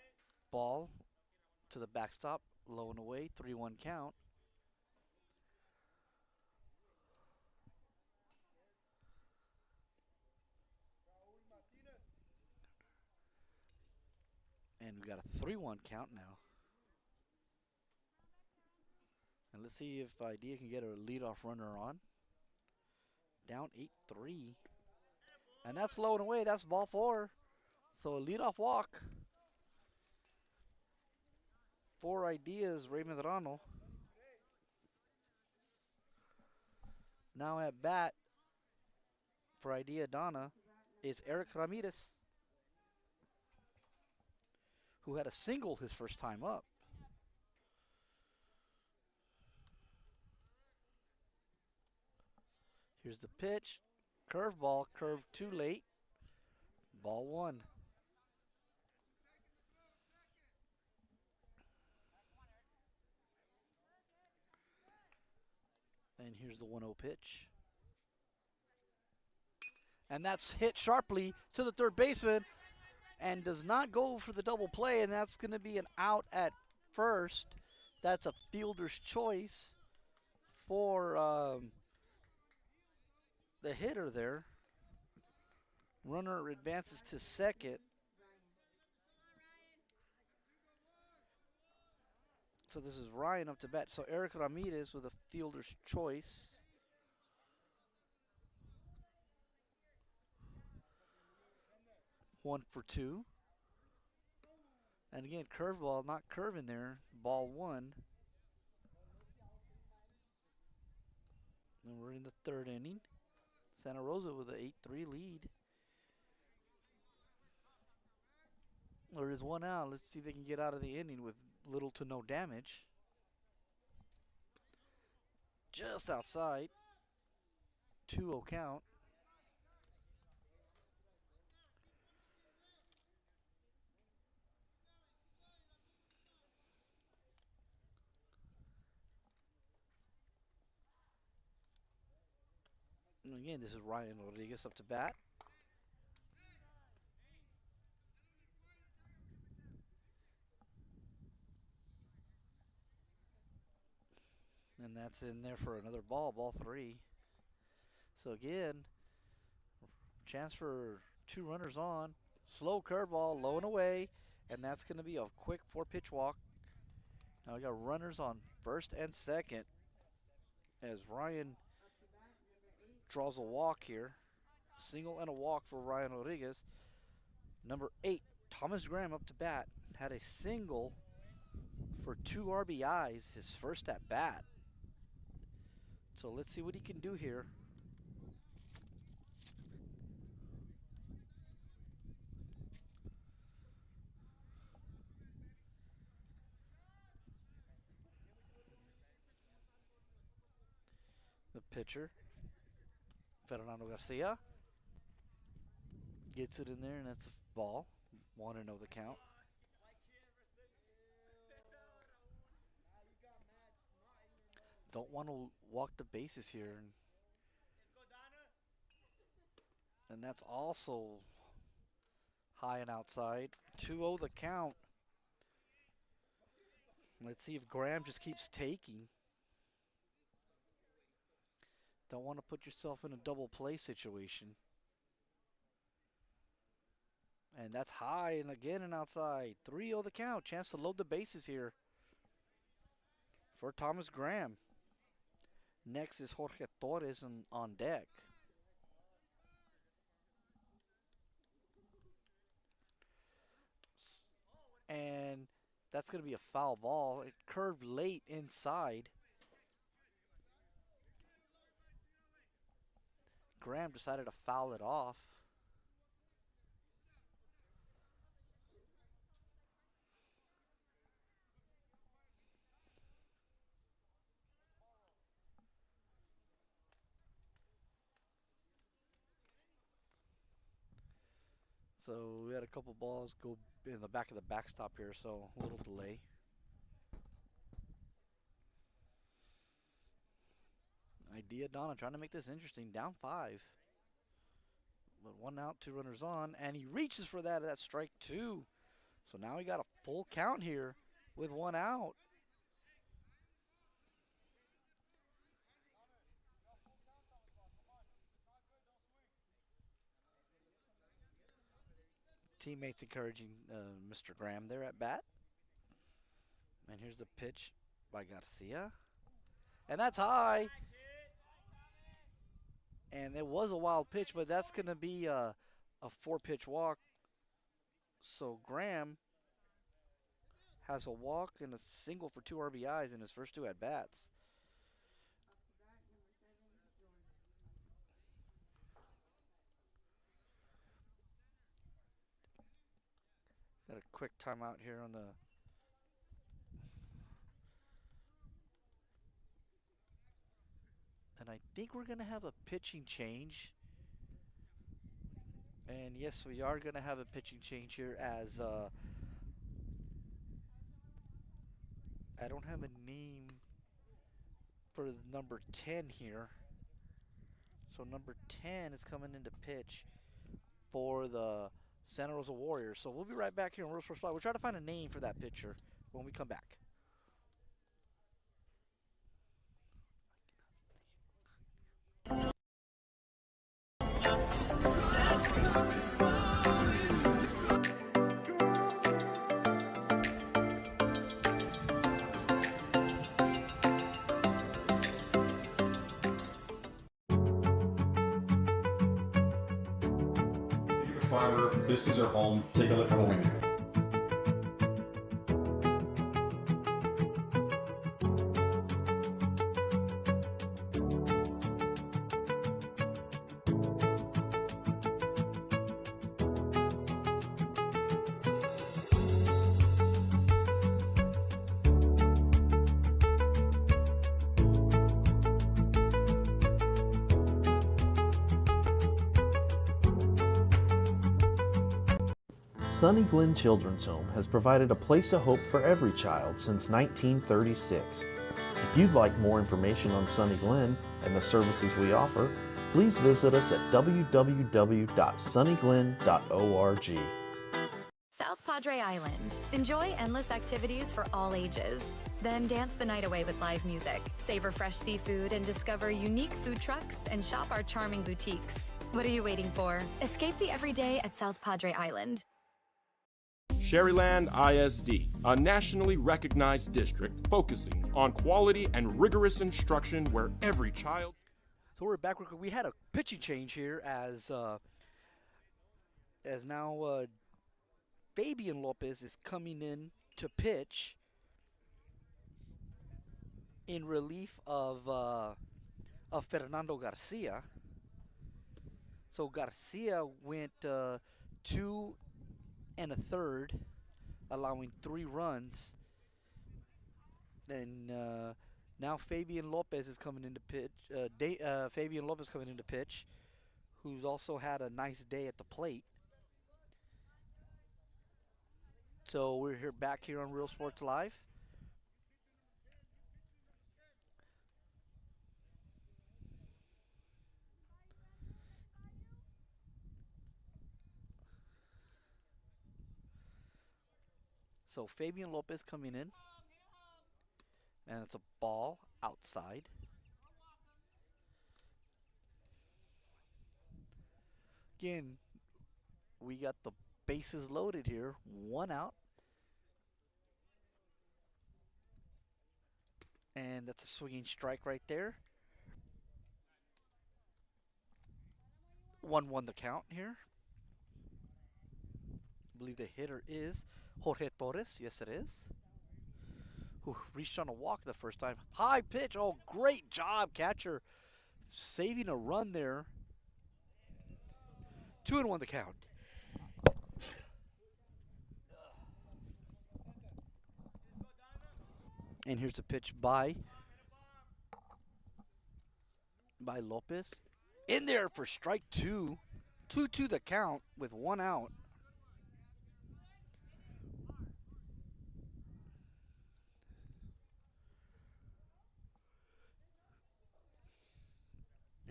ball to the backstop, low and away, 3-1 count. And we got a 3-1 count now. And let's see if Idea can get a leadoff runner on. Down 8-3. And that's low and away. That's ball 4. So a leadoff walk for Ideas, Raymond Rano. Now at bat for Idea Donna is Eric Ramirez, who had a single his first time up. Here's the pitch. Curveball, curved too late. Ball 1. And here's the 1-0 pitch. And that's hit sharply to the third baseman and does not go for the double play, and that's going to be an out at first. That's a fielder's choice for the hitter there. Runner advances to second. So this is Ryan up to bat. So Eric Ramirez with a fielder's choice. One for 2. And again, curveball, not curving there. Ball 1. And we're in the 3rd inning. Santa Rosa with an 8-3 lead. There is 1 out. Let's see if they can get out of the inning with little to no damage. Just outside. 2-0 count. And again, this is Ryan Rodriguez up to bat. And that's in there for another ball, ball 3. So again, chance for 2 runners on. Slow curveball, low and away. And that's going to be a quick 4-pitch walk. Now we got runners on first and second as Ryan draws a walk here. Single and a walk for Ryan Rodriguez. Number 8, Thomas Graham up to bat. Had a single for 2 RBIs his first at bat. So let's see what he can do here. The pitcher, Fernando Garcia, gets it in there, and that's a ball. 1-0 the count. Don't want to walk the bases here. And that's also high and outside. 2-0 the count. Let's see if Graham just keeps taking. Don't want to put yourself in a double play situation. And that's high and again and outside. 3-0 the count. Chance to load the bases here for Thomas Graham. Next is Jorge Torres on deck. And that's going to be a foul ball. It curved late inside. Graham decided to foul it off. So we had a couple balls go in the back of the backstop here, so a little delay. Idea Donna trying to make this interesting. Down 5. But 1 out, 2 runners on, and he reaches for that. That's strike 2. So now he got a full count here with 1 out. Teammates encouraging Mr. Graham there at bat. And here's the pitch by Garcia. And that's high. And it was a wild pitch, but that's going to be a 4-pitch walk. So Graham has a walk and a single for 2 RBIs in his first 2 at-bats. Got a quick timeout here on the and I think we're gonna have a pitching change. And yes, we are gonna have a pitching change here as I don't have a name for number 10 here. So number 10 is coming into pitch for the Santa Rosa Warriors. So we'll be right back here on Real Sports Live. We'll try to find a name for that pitcher when we come back. Fiber, this is our home. Take a look at what we do. Sunny Glen Children's Home has provided a place of hope for every child since 1936. If you'd like more information on Sunny Glen and the services we offer, please visit us at www.sunnyglen.org. South Padre Island. Enjoy endless activities for all ages. Then dance the night away with live music, savor fresh seafood, and discover unique food trucks and shop our charming boutiques. What are you waiting for? Escape the everyday at South Padre Island. Sherryland ISD, a nationally recognized district focusing on quality and rigorous instruction where every child... So we're back. We had a pitching change here as now Fabian Lopez is coming in to pitch in relief of Fernando Garcia. So Garcia went 2 1/3, allowing 3 runs. And now Fabian Lopez is coming into pitch. Fabian Lopez coming into pitch, who's also had a nice day at the plate. So we're here back here on Real Sports Live. So Fabian Lopez coming in, and it's a ball outside. Again, we got the bases loaded here, 1 out. And that's a swinging strike right there. 1-1 the count here. I believe the hitter is Jorge Torres. Yes, it is. Who reached on a walk the first time. High pitch. Oh, great job, catcher. Saving a run there 2-1 the count. And here's the pitch by Lopez. In there for strike 2. 2-2 the count with 1 out.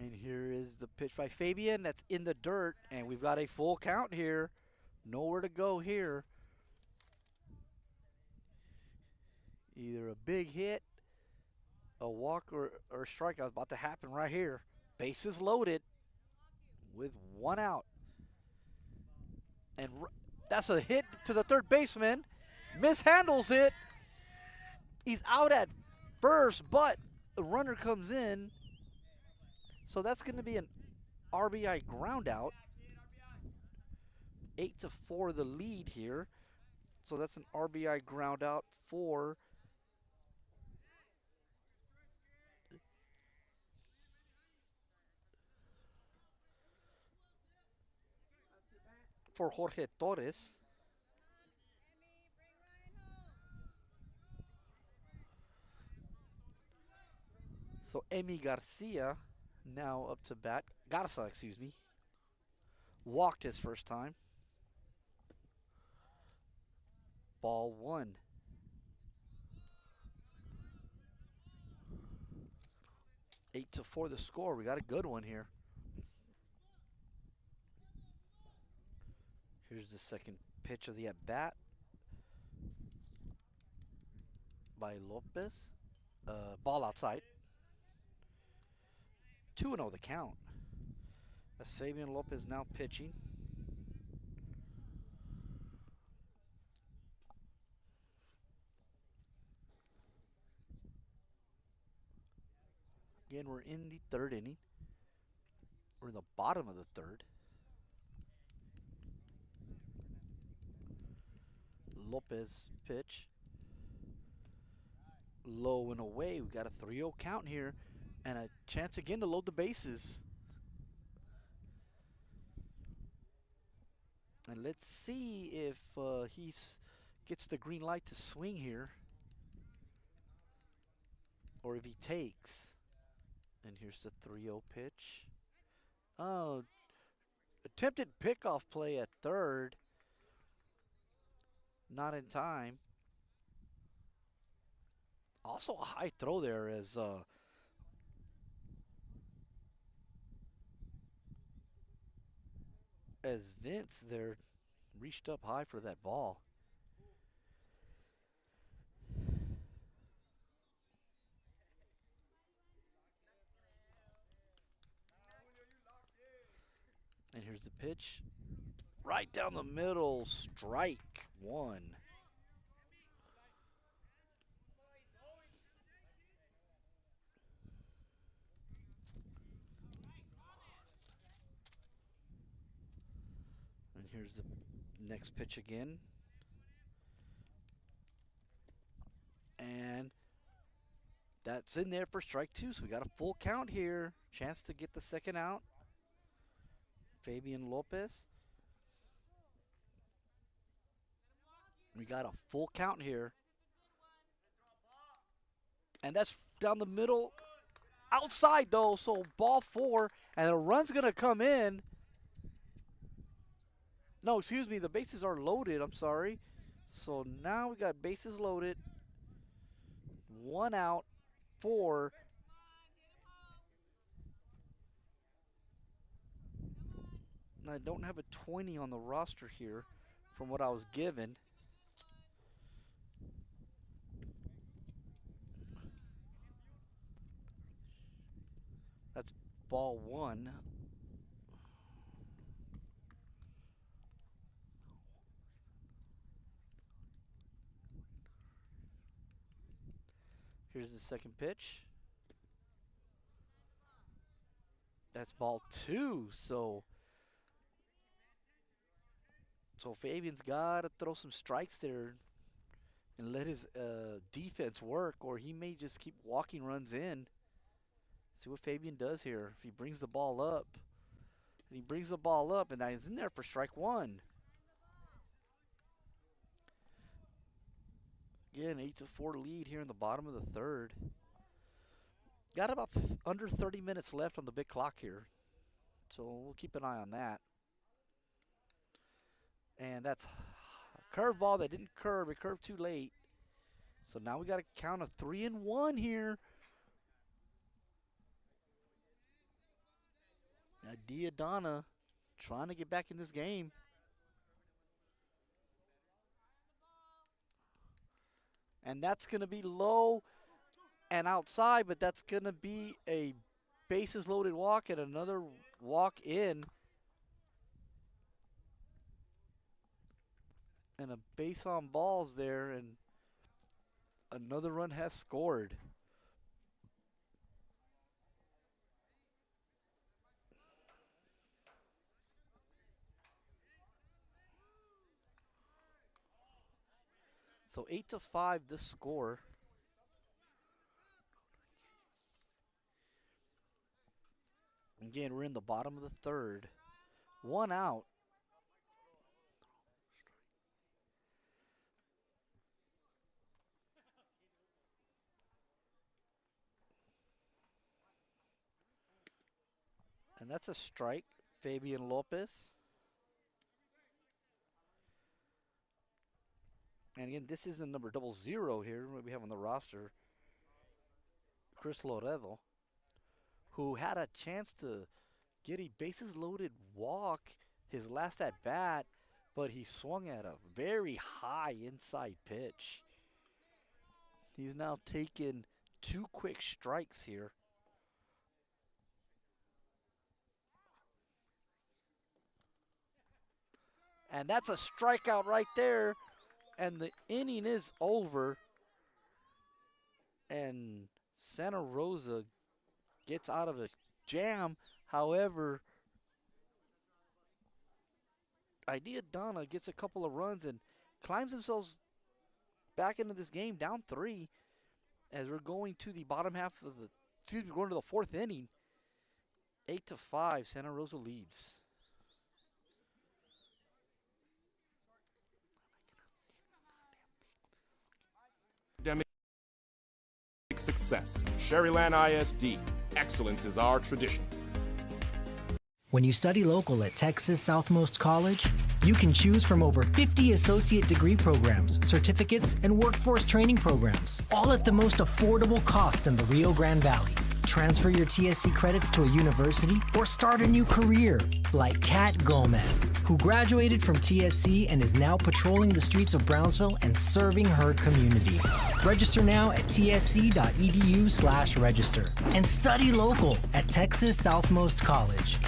And here is the pitch by Fabian. That's in the dirt, and we've got a full count here. Nowhere to go here. Either a big hit, a walk, or a strikeout is about to happen right here. Bases loaded with 1 out. And that's a hit to the third baseman. Mishandles it. He's out at first, but the runner comes in. So that's going to be an RBI ground out. 8-4 the lead here. So that's an RBI ground out for Jorge Torres. So Emi Garcia now up to bat. Garza, excuse me. Walked his first time. Ball 1. Eight to 4 the score. We got a good one here. Here's the second pitch of the at-bat by Lopez. Ball outside. 2-0 the count. That's Fabian Lopez now pitching. Again, we're in the third inning. We're in the bottom of the third. Lopez pitch. Low and away. We got a 3-0 count here. And a chance again to load the bases. And let's see if he gets the green light to swing here. Or if he takes. And here's the 3-0 pitch. Oh, attempted pickoff play at third. Not in time. Also a high throw there as Vince there reached up high for that ball. And here's the pitch. Right down the middle, strike 1. And here's the next pitch again. And that's in there for strike 2, so we got a full count here. Chance to get the second out. Fabian Lopez. We got a full count here. And that's down the middle. Outside, though, so ball 4. And a run's going to come in. No, excuse me, the bases are loaded. I'm sorry. So now we got bases loaded. 1 out, 4. I don't have a 20 on the roster here from what I was given. That's ball 1. Here's the second pitch. That's ball 2. So Fabian's got to throw some strikes there and let his defense work, or he may just keep walking runs in. See what Fabian does here. If he brings the ball up And he brings the ball up, and that is in there for strike one. Again, 8-4 lead here in the bottom of the third. Got about under 30 minutes left on the big clock here. So we'll keep an eye on that. And that's a curveball that didn't curve. It curved too late. So now we got to count a 3-1 here. Donna trying to get back in this game. And that's going to be low and outside, but that's going to be a bases loaded walk and another walk in. And a base on balls there, and another run has scored. So 8-5 this score. Again, we're in the bottom of the third. One out. And that's a strike, Fabian Lopez. And again, this is the number 00 here we have on the roster. Chris Loredo, who had a chance to get a bases loaded walk his last at bat, but he swung at a very high inside pitch. He's now taken 2 quick strikes here. And that's a strikeout right there. And the inning is over. And Santa Rosa gets out of a jam. However, Donna gets a couple of runs and climbs themselves back into this game down 3 as we're going to the bottom half of the, we're going to the 4th inning. 8-5, Santa Rosa leads. Academic success. Sherryland ISD. Excellence is our tradition. When you study local at Texas Southmost College, you can choose from over 50 associate degree programs, certificates, and workforce training programs, all at the most affordable cost in the Rio Grande Valley. Transfer your TSC credits to a university or start a new career, like Kat Gomez, who graduated from TSC and is now patrolling the streets of Brownsville and serving her community. Register now at tsc.edu/register and study local at Texas Southmost College.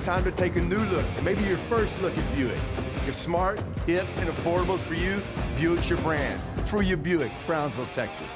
Time to take a new look, maybe your first look at Buick. If smart, hip, and affordable is for you, Buick's your brand. For your Buick, Brownsville, Texas.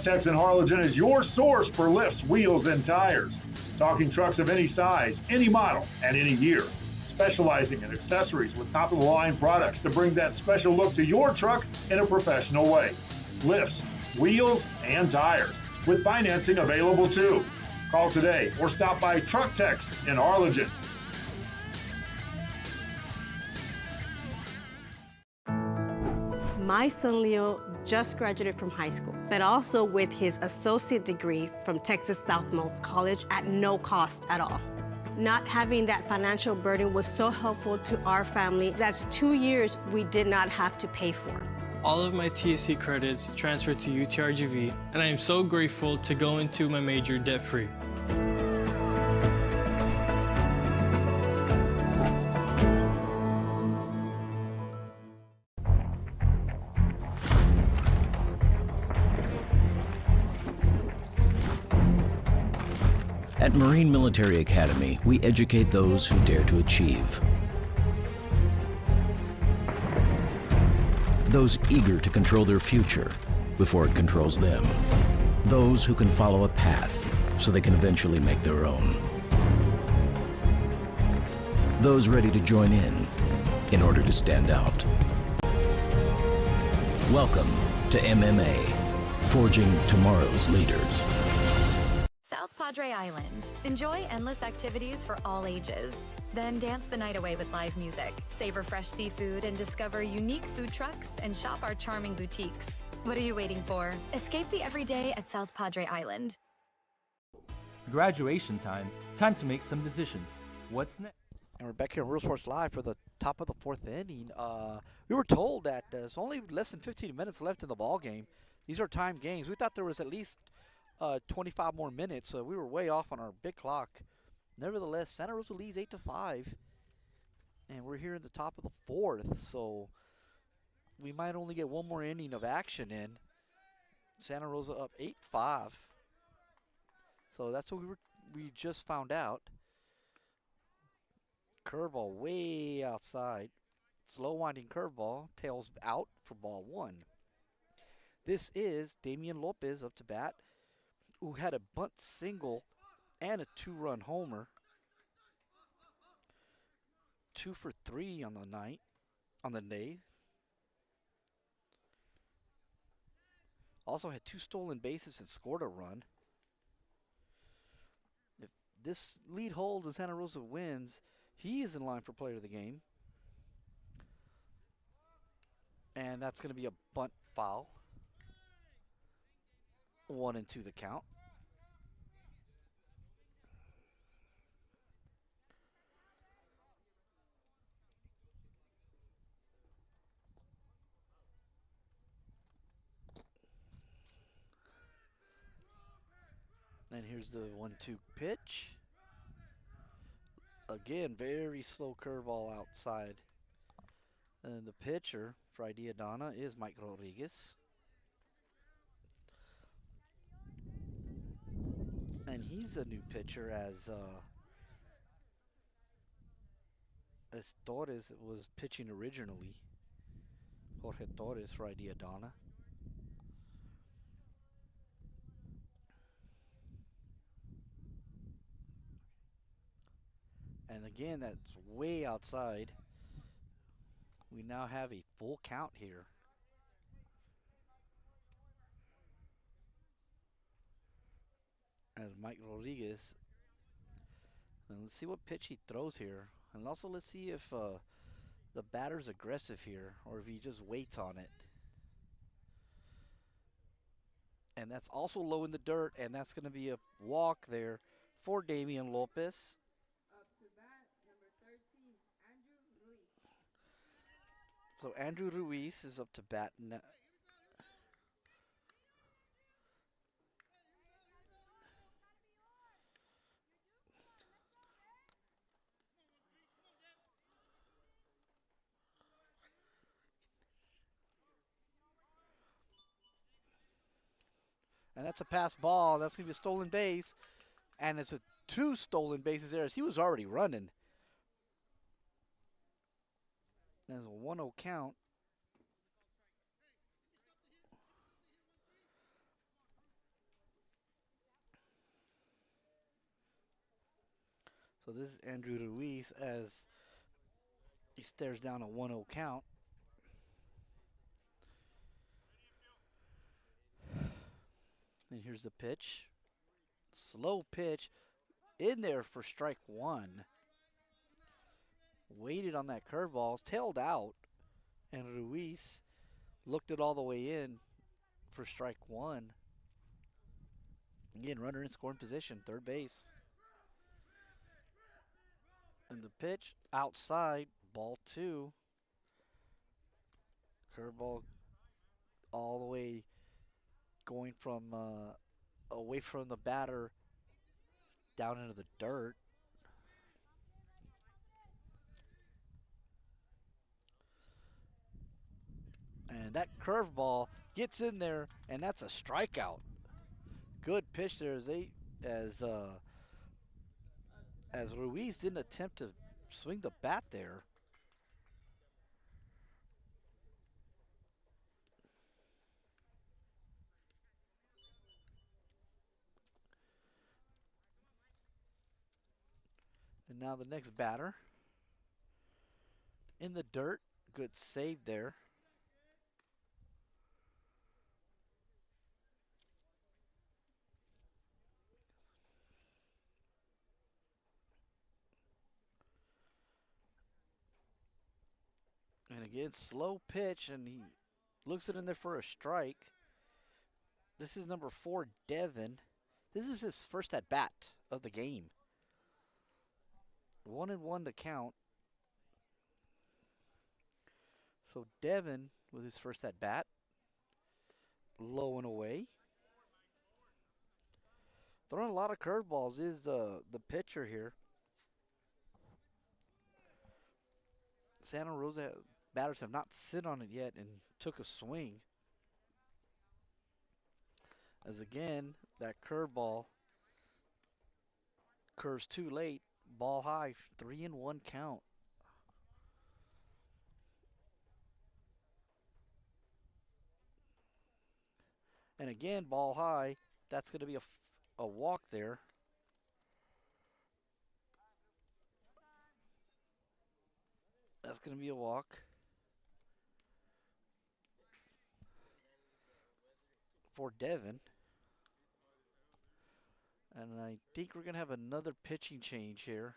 Truck Techs in Harlingen is your source for lifts, wheels, and tires. Talking trucks of any size, any model, and any year. Specializing in accessories with top-of-the-line products to bring that special look to your truck in a professional way. Lifts, wheels, and tires, with financing available too. Call today or stop by Truck Techs in Harlingen. My son Leo just graduated from high school, but also with his associate degree from Texas Southmost College at no cost at all. Not having that financial burden was so helpful to our family. That's 2 years we did not have to pay for. All of my TSC credits transferred to UTRGV, and I am so grateful to go into my major debt-free. At Marine Military Academy, we educate those who dare to achieve. Those eager to control their future before it controls them. Those who can follow a path so they can eventually make their own. Those ready to join in order to stand out. Welcome to MMA, forging tomorrow's leaders. South Padre Island. Enjoy endless activities for all ages. Then dance the night away with live music, savor fresh seafood, and discover unique food trucks and shop our charming boutiques. What are you waiting for? Escape the everyday at South Padre Island. Graduation time. Time to make some decisions. What's next? And we're back here on Real Sports Live for the top of the fourth inning. We were told that there's only less than 15 minutes left in the ball game. These are timed games. We thought there was at least 25 more minutes, so we were way off on our big clock. Nevertheless, Santa Rosa leads 8-5, and we're here in the top of the fourth, so we might only get one more inning of action in. Santa Rosa up 8-5, so that's what we just found out. Curveball way outside, slow winding curveball, tails out for ball one. This is Damian Lopez up to bat, who had a bunt single and a two-run homer. 2 for 3 on the day. Also had 2 stolen bases and scored a run. If this lead holds and Santa Rosa wins, he is in line for player of the game. And that's going to be a bunt foul. 1-2 the count. And here's the 1-2 pitch. Again, very slow curveball outside. And the pitcher for Idea Donna is Mike Rodriguez. And he's a new pitcher as Torres was pitching originally. Jorge Torres for Idea Donna. And again, that's way outside. We now have a full count here. As Mike Rodriguez. And let's see what pitch he throws here. And also let's see if the batter's aggressive here or if he just waits on it. And that's also low in the dirt, and that's going to be a walk there for Damian Lopez. So Andrew Ruiz is up to bat now. And that's a pass ball. That's going to be a stolen base. And it's 2 stolen bases there as he was already running. There's a 1-0 count. So this is Andrew Ruiz as he stares down a 1-0 count. And here's the pitch. Slow pitch in there for strike one. Waited on that curveball, tailed out, and Ruiz looked it all the way in for strike one. Again, runner in scoring position, third base. And the pitch outside, ball two. Curveball all the way going from away from the batter down into the dirt. And that curveball gets in there, and that's a strikeout. Good pitch there as Ruiz didn't attempt to swing the bat there. And now the next batter in the dirt. Good save there. And again, slow pitch, and he looks it in there for a strike. This is number 4, Devin. This is his first at bat of the game. 1-1 to count. So Devin with his first at bat. Low and away. Throwing a lot of curveballs is the pitcher here. Santa Rosa batters have not sit on it yet and took a swing. As again, that curveball curves too late. Ball high, 3-1 count. And again, ball high. That's going to be a walk there. That's going to be a walk for Devin. And I think we're going to have another pitching change here.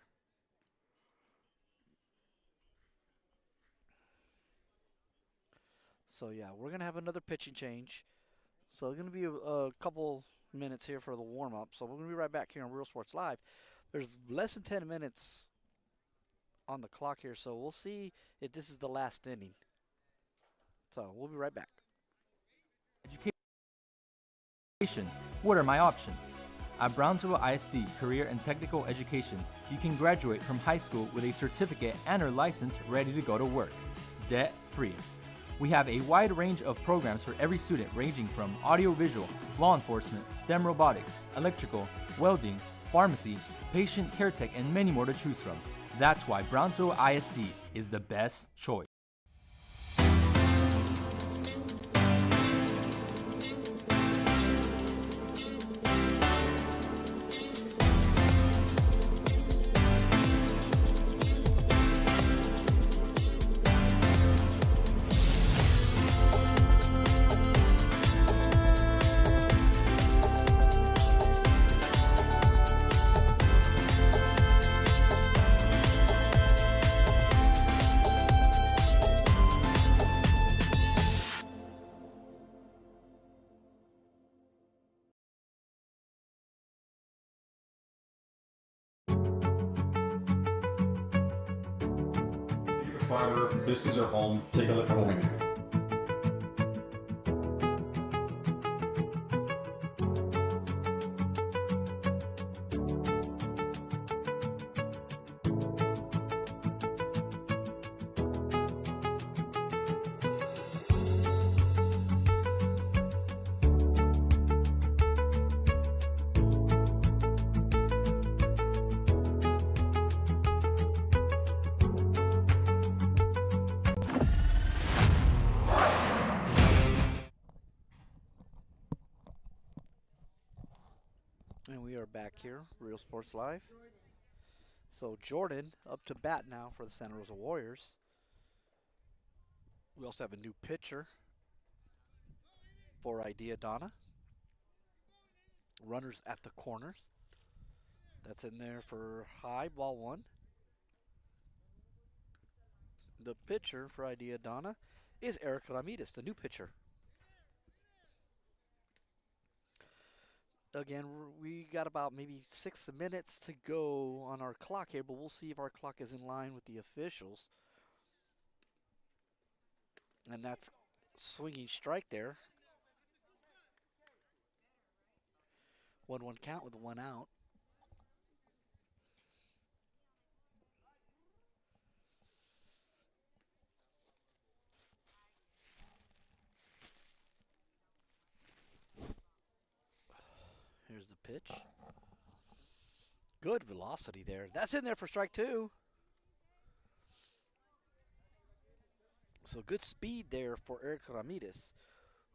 So, yeah, we're going to have another pitching change. So, it's going to be a couple minutes here for the warm-up. So, we're going to be right back here on Real Sports Live. There's less than 10 minutes on the clock here, so we'll see if this is the last inning. So, we'll be right back. Education. What are my options? At Brownsville ISD Career and Technical Education, you can graduate from high school with a certificate and or license ready to go to work, debt-free. We have a wide range of programs for every student ranging from audiovisual, law enforcement, STEM robotics, electrical, welding, pharmacy, patient care tech, and many more to choose from. That's why Brownsville ISD is the best choice. Fiber, this is our home. Take a look at what we do. And we are back here, Real Sports Live. So Jordan up to bat now for the Santa Rosa Warriors. We also have a new pitcher for Idea Donna. Runners at the corners. That's in there for high, ball one. The pitcher for Idea Donna is Eric Ramirez, the new pitcher. Again, we got about maybe 6 minutes to go on our clock here, but we'll see if our clock is in line with the officials. And that's swinging strike there. 1-1 count with 1 out. Here's the pitch. Good velocity there. That's in there for strike 2. So good speed there for Eric Ramirez,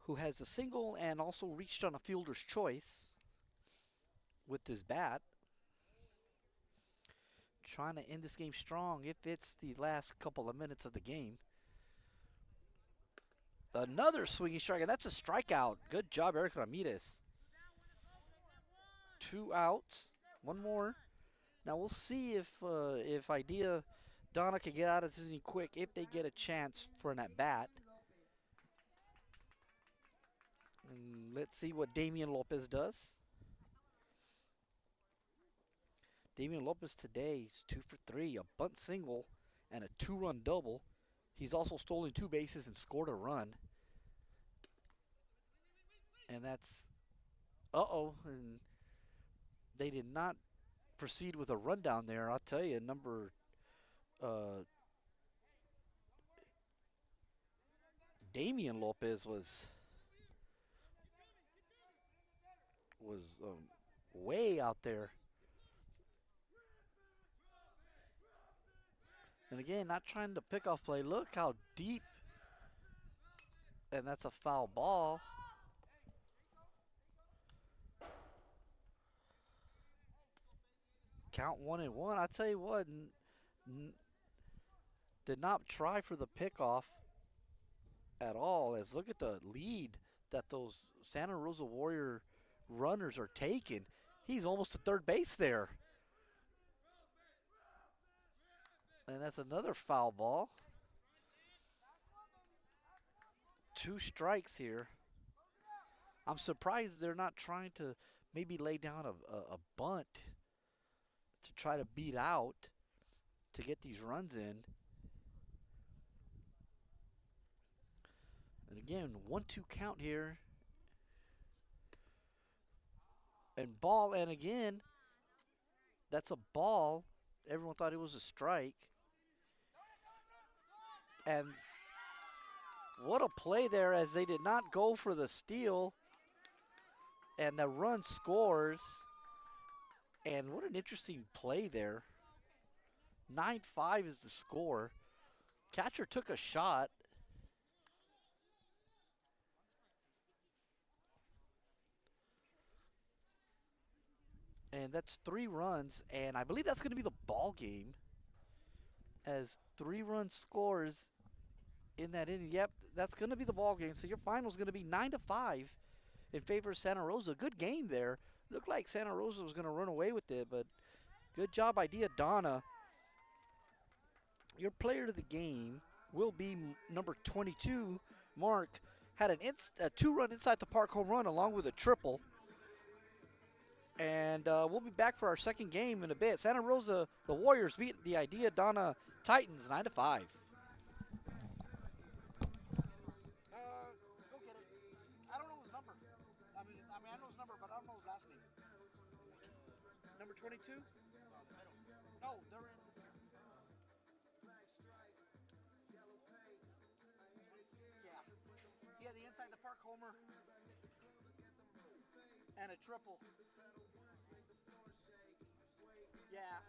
who has a single and also reached on a fielder's choice with his bat. Trying to end this game strong if it's the last couple of minutes of the game. Another swinging strike, and that's a strikeout. Good job, Eric Ramirez. 2 outs, 1 more. Now we'll see if Idea Donna can get out of this inning quick if they get a chance for an at-bat. Let's see what Damian Lopez does. Damian Lopez today is 2 for 3, a bunt single and a 2-run double. He's also stolen 2 bases and scored a run. And that's, and they did not proceed with a rundown there. I'll tell you, Damian Lopez was way out there. And again, not trying to pick off play. Look how deep. And that's a foul ball. Count 1-1. I tell you what, did not try for the pickoff at all. As look at the lead that those Santa Rosa Warrior runners are taking. He's almost to third base there. And that's another foul ball. 2 strikes here. I'm surprised they're not trying to maybe lay down a bunt to try to beat out to get these runs in. And again, 1-2 count here. And ball, and again, that's a ball. Everyone thought it was a strike. And what a play there, as they did not go for the steal. And the run scores. And what an interesting play there. 9-5 is the score. Catcher took a shot. And that's 3 runs, and I believe that's going to be the ball game. As 3 run scores in that inning. Yep, that's going to be the ball game. So your final is going to be 9-5 in favor of Santa Rosa. Good game there. Looked like Santa Rosa was going to run away with it, but good job, Idea Donna. Your player of the game will be number 22, Mark. Had a 2-run inside the park home run along with a triple. And we'll be back for our second game in a bit. Santa Rosa, the Warriors beat the Idea Donna Titans 9-5. Go get it. I don't know his number. I mean, I know his number, but I don't know his last name. Number 22? No, the middle. No, they're in. Yeah. He had the inside the park homer and a triple. Yeah.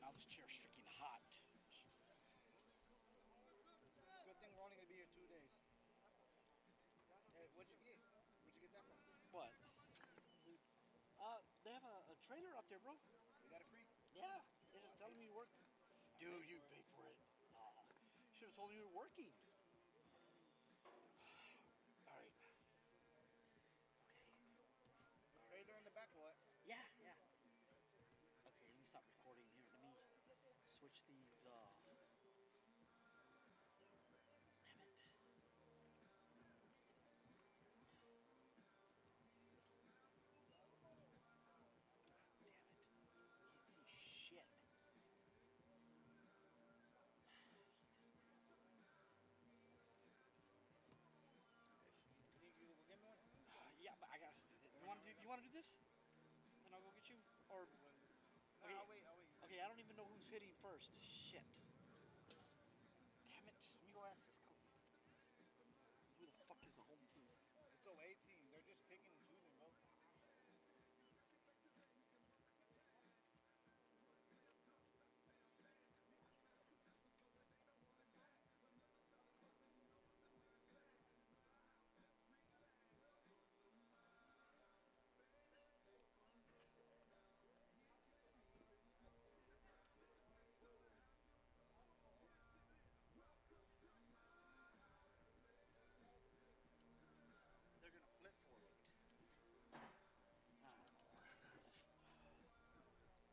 Now this chair's freaking hot. Good thing we're only gonna be here 2 days. Hey, what'd you get? Where'd you get that from? What? They have a trailer out there, bro. You got it free? Yeah. They're just telling me to work. Dude, you paid for it. Should have told me you were working. All right. Okay. Trailer in the back, what? Yeah, yeah. Okay, let me stop recording here. Let me switch these. Damn it. Damn it. Can't see shit. You will give me one? Yeah, but I gotta do this. You wanna do this? And I'll go get you? Or No, okay. I'll wait. Okay, I don't even know who's hitting first. Shit. Damn it. Let me go ask this coach. Who the fuck is the home team? It's away team. They're just picking and choosing, bro. They're gonna flip for it. I don't know. Whatever. Fuck.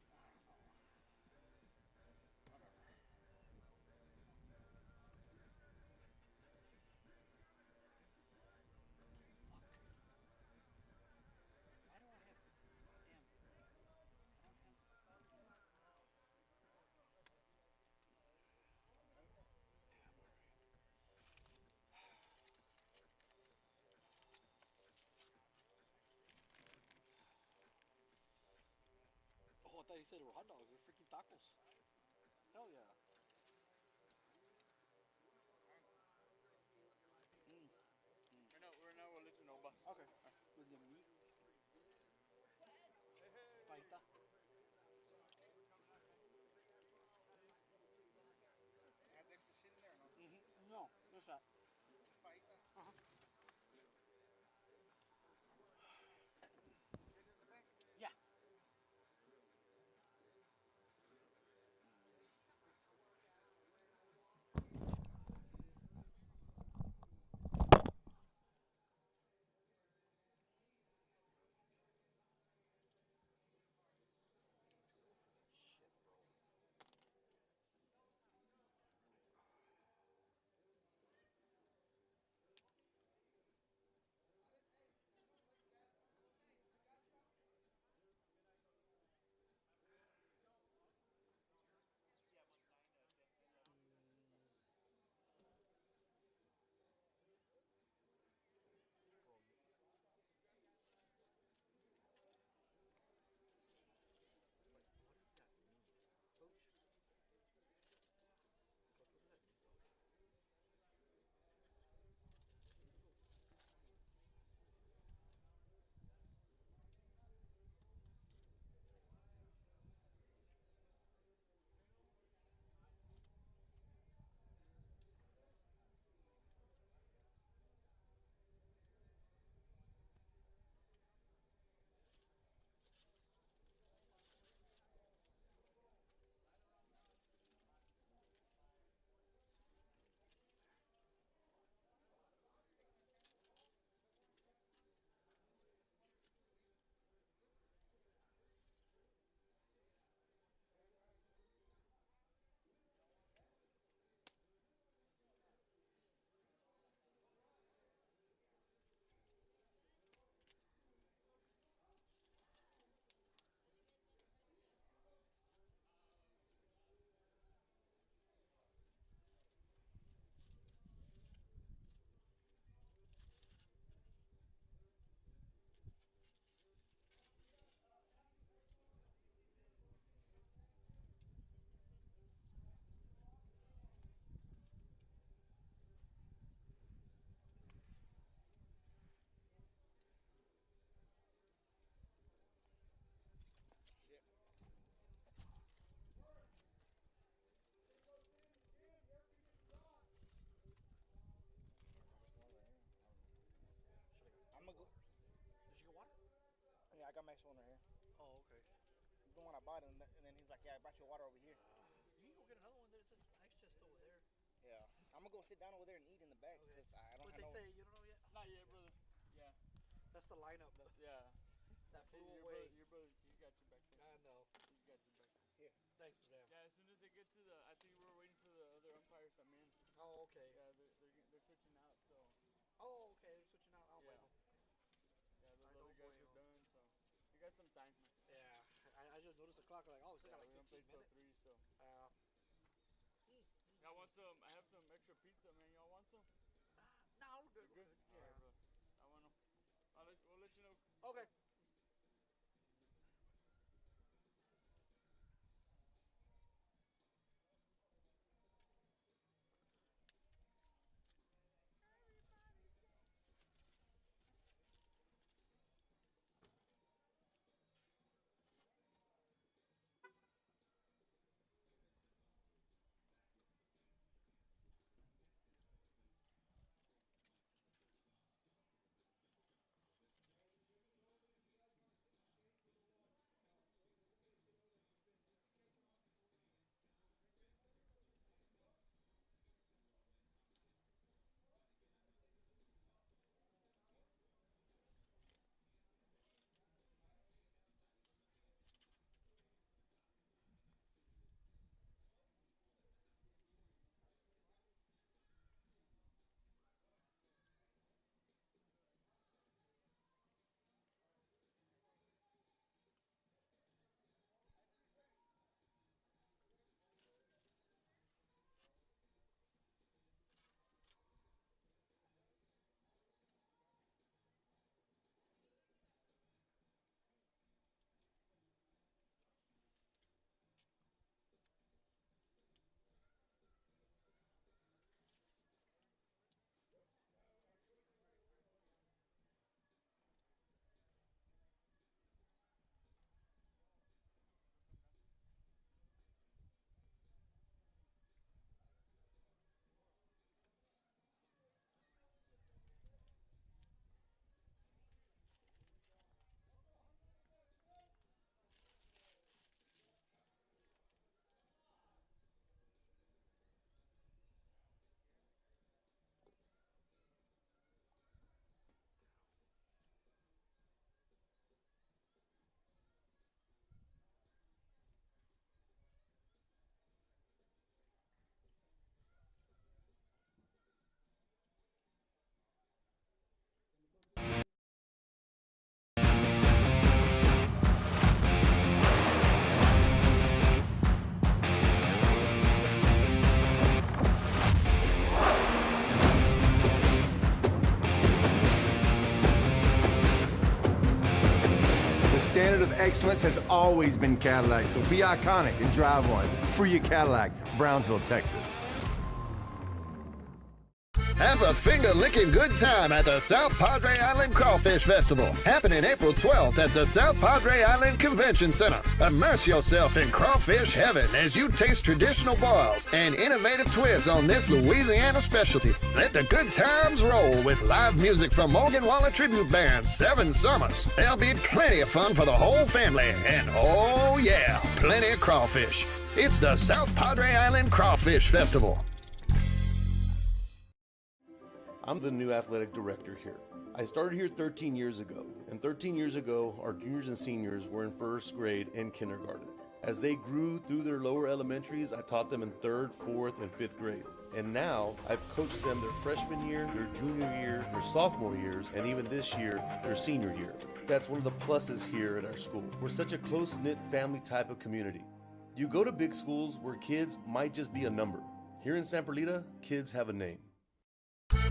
Why do I have damn? I don't have. Oh, I thought you said they were hot dogs. They're freaking tacos. Hell yeah. We'll let you know, boss. Okay. With the meat. Paita. Has extra shit in there or no? No, what's that? Just fajitas. Uh-huh. Yeah. the one I bought, and then he's like, yeah, I brought you water over here. You can go get another one. There's an ice chest over there. Yeah, I'm gonna go sit down over there and eat in the back because I don't. What they say? You don't know yet? Not yet, brother. Yeah. That's the lineup. Yeah. That flew your away. brother, he got you back there. I know. He got you back there. Here, thanks for them. Yeah, as soon as they get to I think we're waiting for the other umpires to come in. Oh, okay. Yeah, they're switching out, so. Oh, okay. They're switching out. I'll blame them. Yeah, those other guys are done, so we got some time. Yeah, I just noticed the clock. Like, oh, we still got like 15 minutes. Till 3, so. Y'all want some? I have some extra pizza, man. Y'all want some? No, we're good. You're good? Yeah. All right, bro. I want them. We'll let you know. Okay. The standard of excellence has always been Cadillac, so be iconic and drive one. Free your Cadillac, Brownsville, Texas. Have a finger-licking good time at the South Padre Island Crawfish Festival, happening April 12th at the South Padre Island Convention Center. Immerse yourself in crawfish heaven as you taste traditional boils and innovative twists on this Louisiana specialty. Let the good times roll with live music from Morgan Wallen Tribute Band 7 Summers. There'll be plenty of fun for the whole family, and oh yeah, plenty of crawfish. It's the South Padre Island Crawfish Festival. I'm the new athletic director here. I started here 13 years ago, and 13 years ago, our juniors and seniors were in first grade and kindergarten. As they grew through their lower elementaries, I taught them in 3rd, 4th, and 5th grade. And now, I've coached them their freshman year, their junior year, their sophomore years, and even this year, their senior year. That's one of the pluses here at our school. We're such a close-knit family type of community. You go to big schools where kids might just be a number. Here in San Perlita, kids have a name.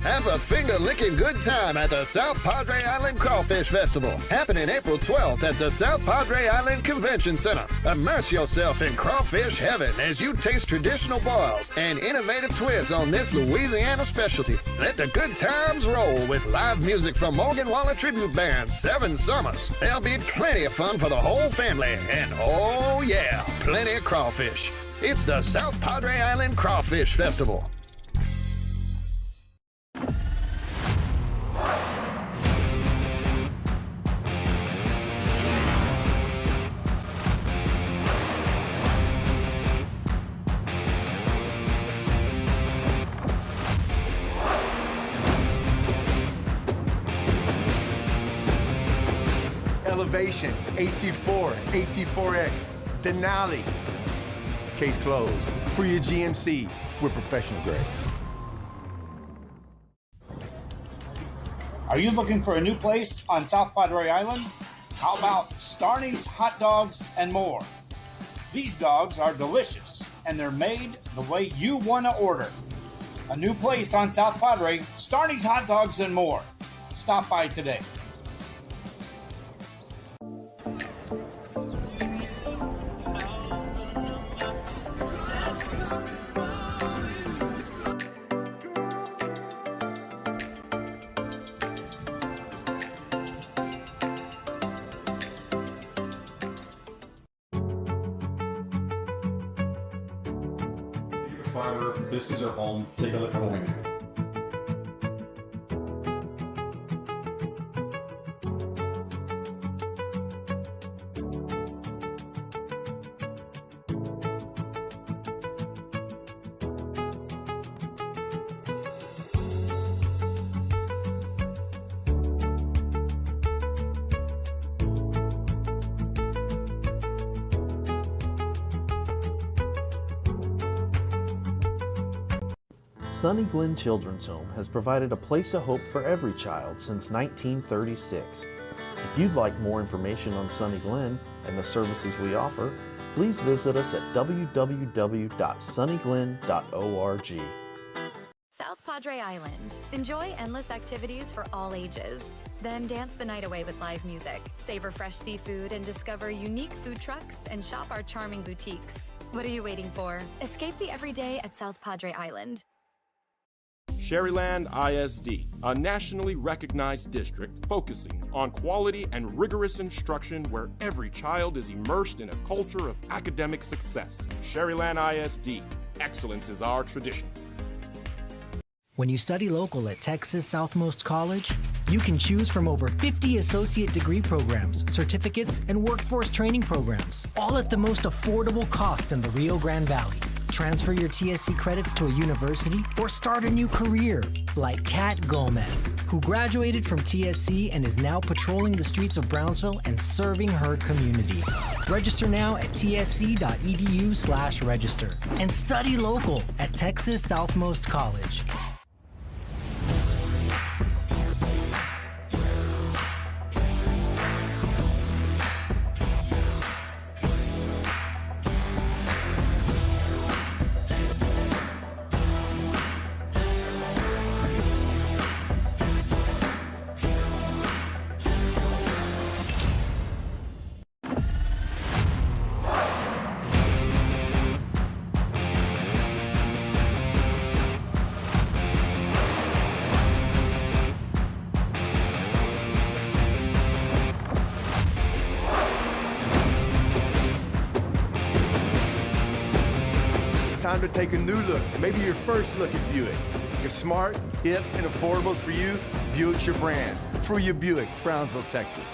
Have a finger-licking good time at the South Padre Island Crawfish Festival, happening April 12th at the South Padre Island Convention Center. Immerse yourself in crawfish heaven as you taste traditional boils and innovative twists on this Louisiana specialty. Let the good times roll with live music from Morgan Wallen Tribute Band 7 Summers. There'll be plenty of fun for the whole family, and oh yeah, plenty of crawfish. It's the South Padre Island Crawfish Festival. Elevation, AT4, AT4X, Denali. Case closed. For your GMC, we're professional grade. Are you looking for a new place on South Padre Island? How about Starney's Hot Dogs and More? These dogs are delicious, and they're made the way you want to order. A new place on South Padre, Starney's Hot Dogs and More. Stop by today. Fiber, this is our home. Take a look at what we do. Sunny Glen Children's Home has provided a place of hope for every child since 1936. If you'd like more information on Sunny Glen and the services we offer, please visit us at www.sunnyglen.org. South Padre Island. Enjoy endless activities for all ages. Then dance the night away with live music, savor fresh seafood, and discover unique food trucks and shop our charming boutiques. What are you waiting for? Escape the everyday at South Padre Island. Sherryland ISD, a nationally recognized district focusing on quality and rigorous instruction where every child is immersed in a culture of academic success. Sherryland ISD, excellence is our tradition. When you study local at Texas Southmost College, you can choose from over 50 associate degree programs, certificates, and workforce training programs, all at the most affordable cost in the Rio Grande Valley. Transfer your TSC credits to a university or start a new career, like Kat Gomez, who graduated from TSC and is now patrolling the streets of Brownsville and serving her community. Register now at tsc.edu/register and study local at Texas Southmost College. Time to take a new look, maybe your first look at Buick. If smart, hip, and affordable is for you, Buick's your brand. For your Buick, Brownsville, Texas.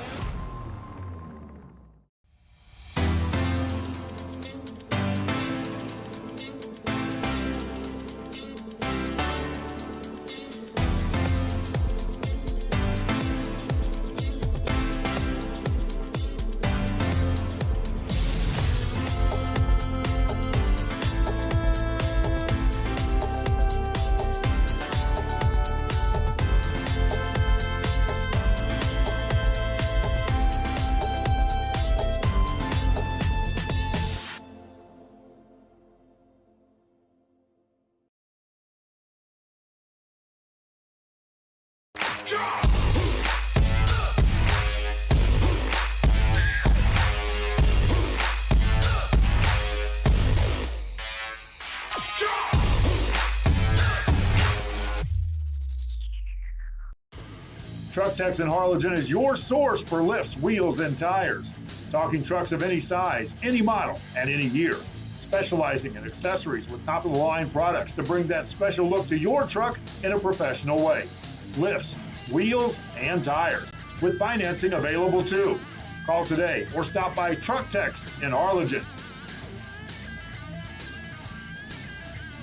Truck Techs in Harlingen is your source for lifts, wheels, and tires. Talking trucks of any size, any model, and any year. Specializing in accessories with top-of-the-line products to bring that special look to your truck in a professional way. Lifts, wheels, and tires, with financing available too. Call today or stop by Truck Techs in Harlingen.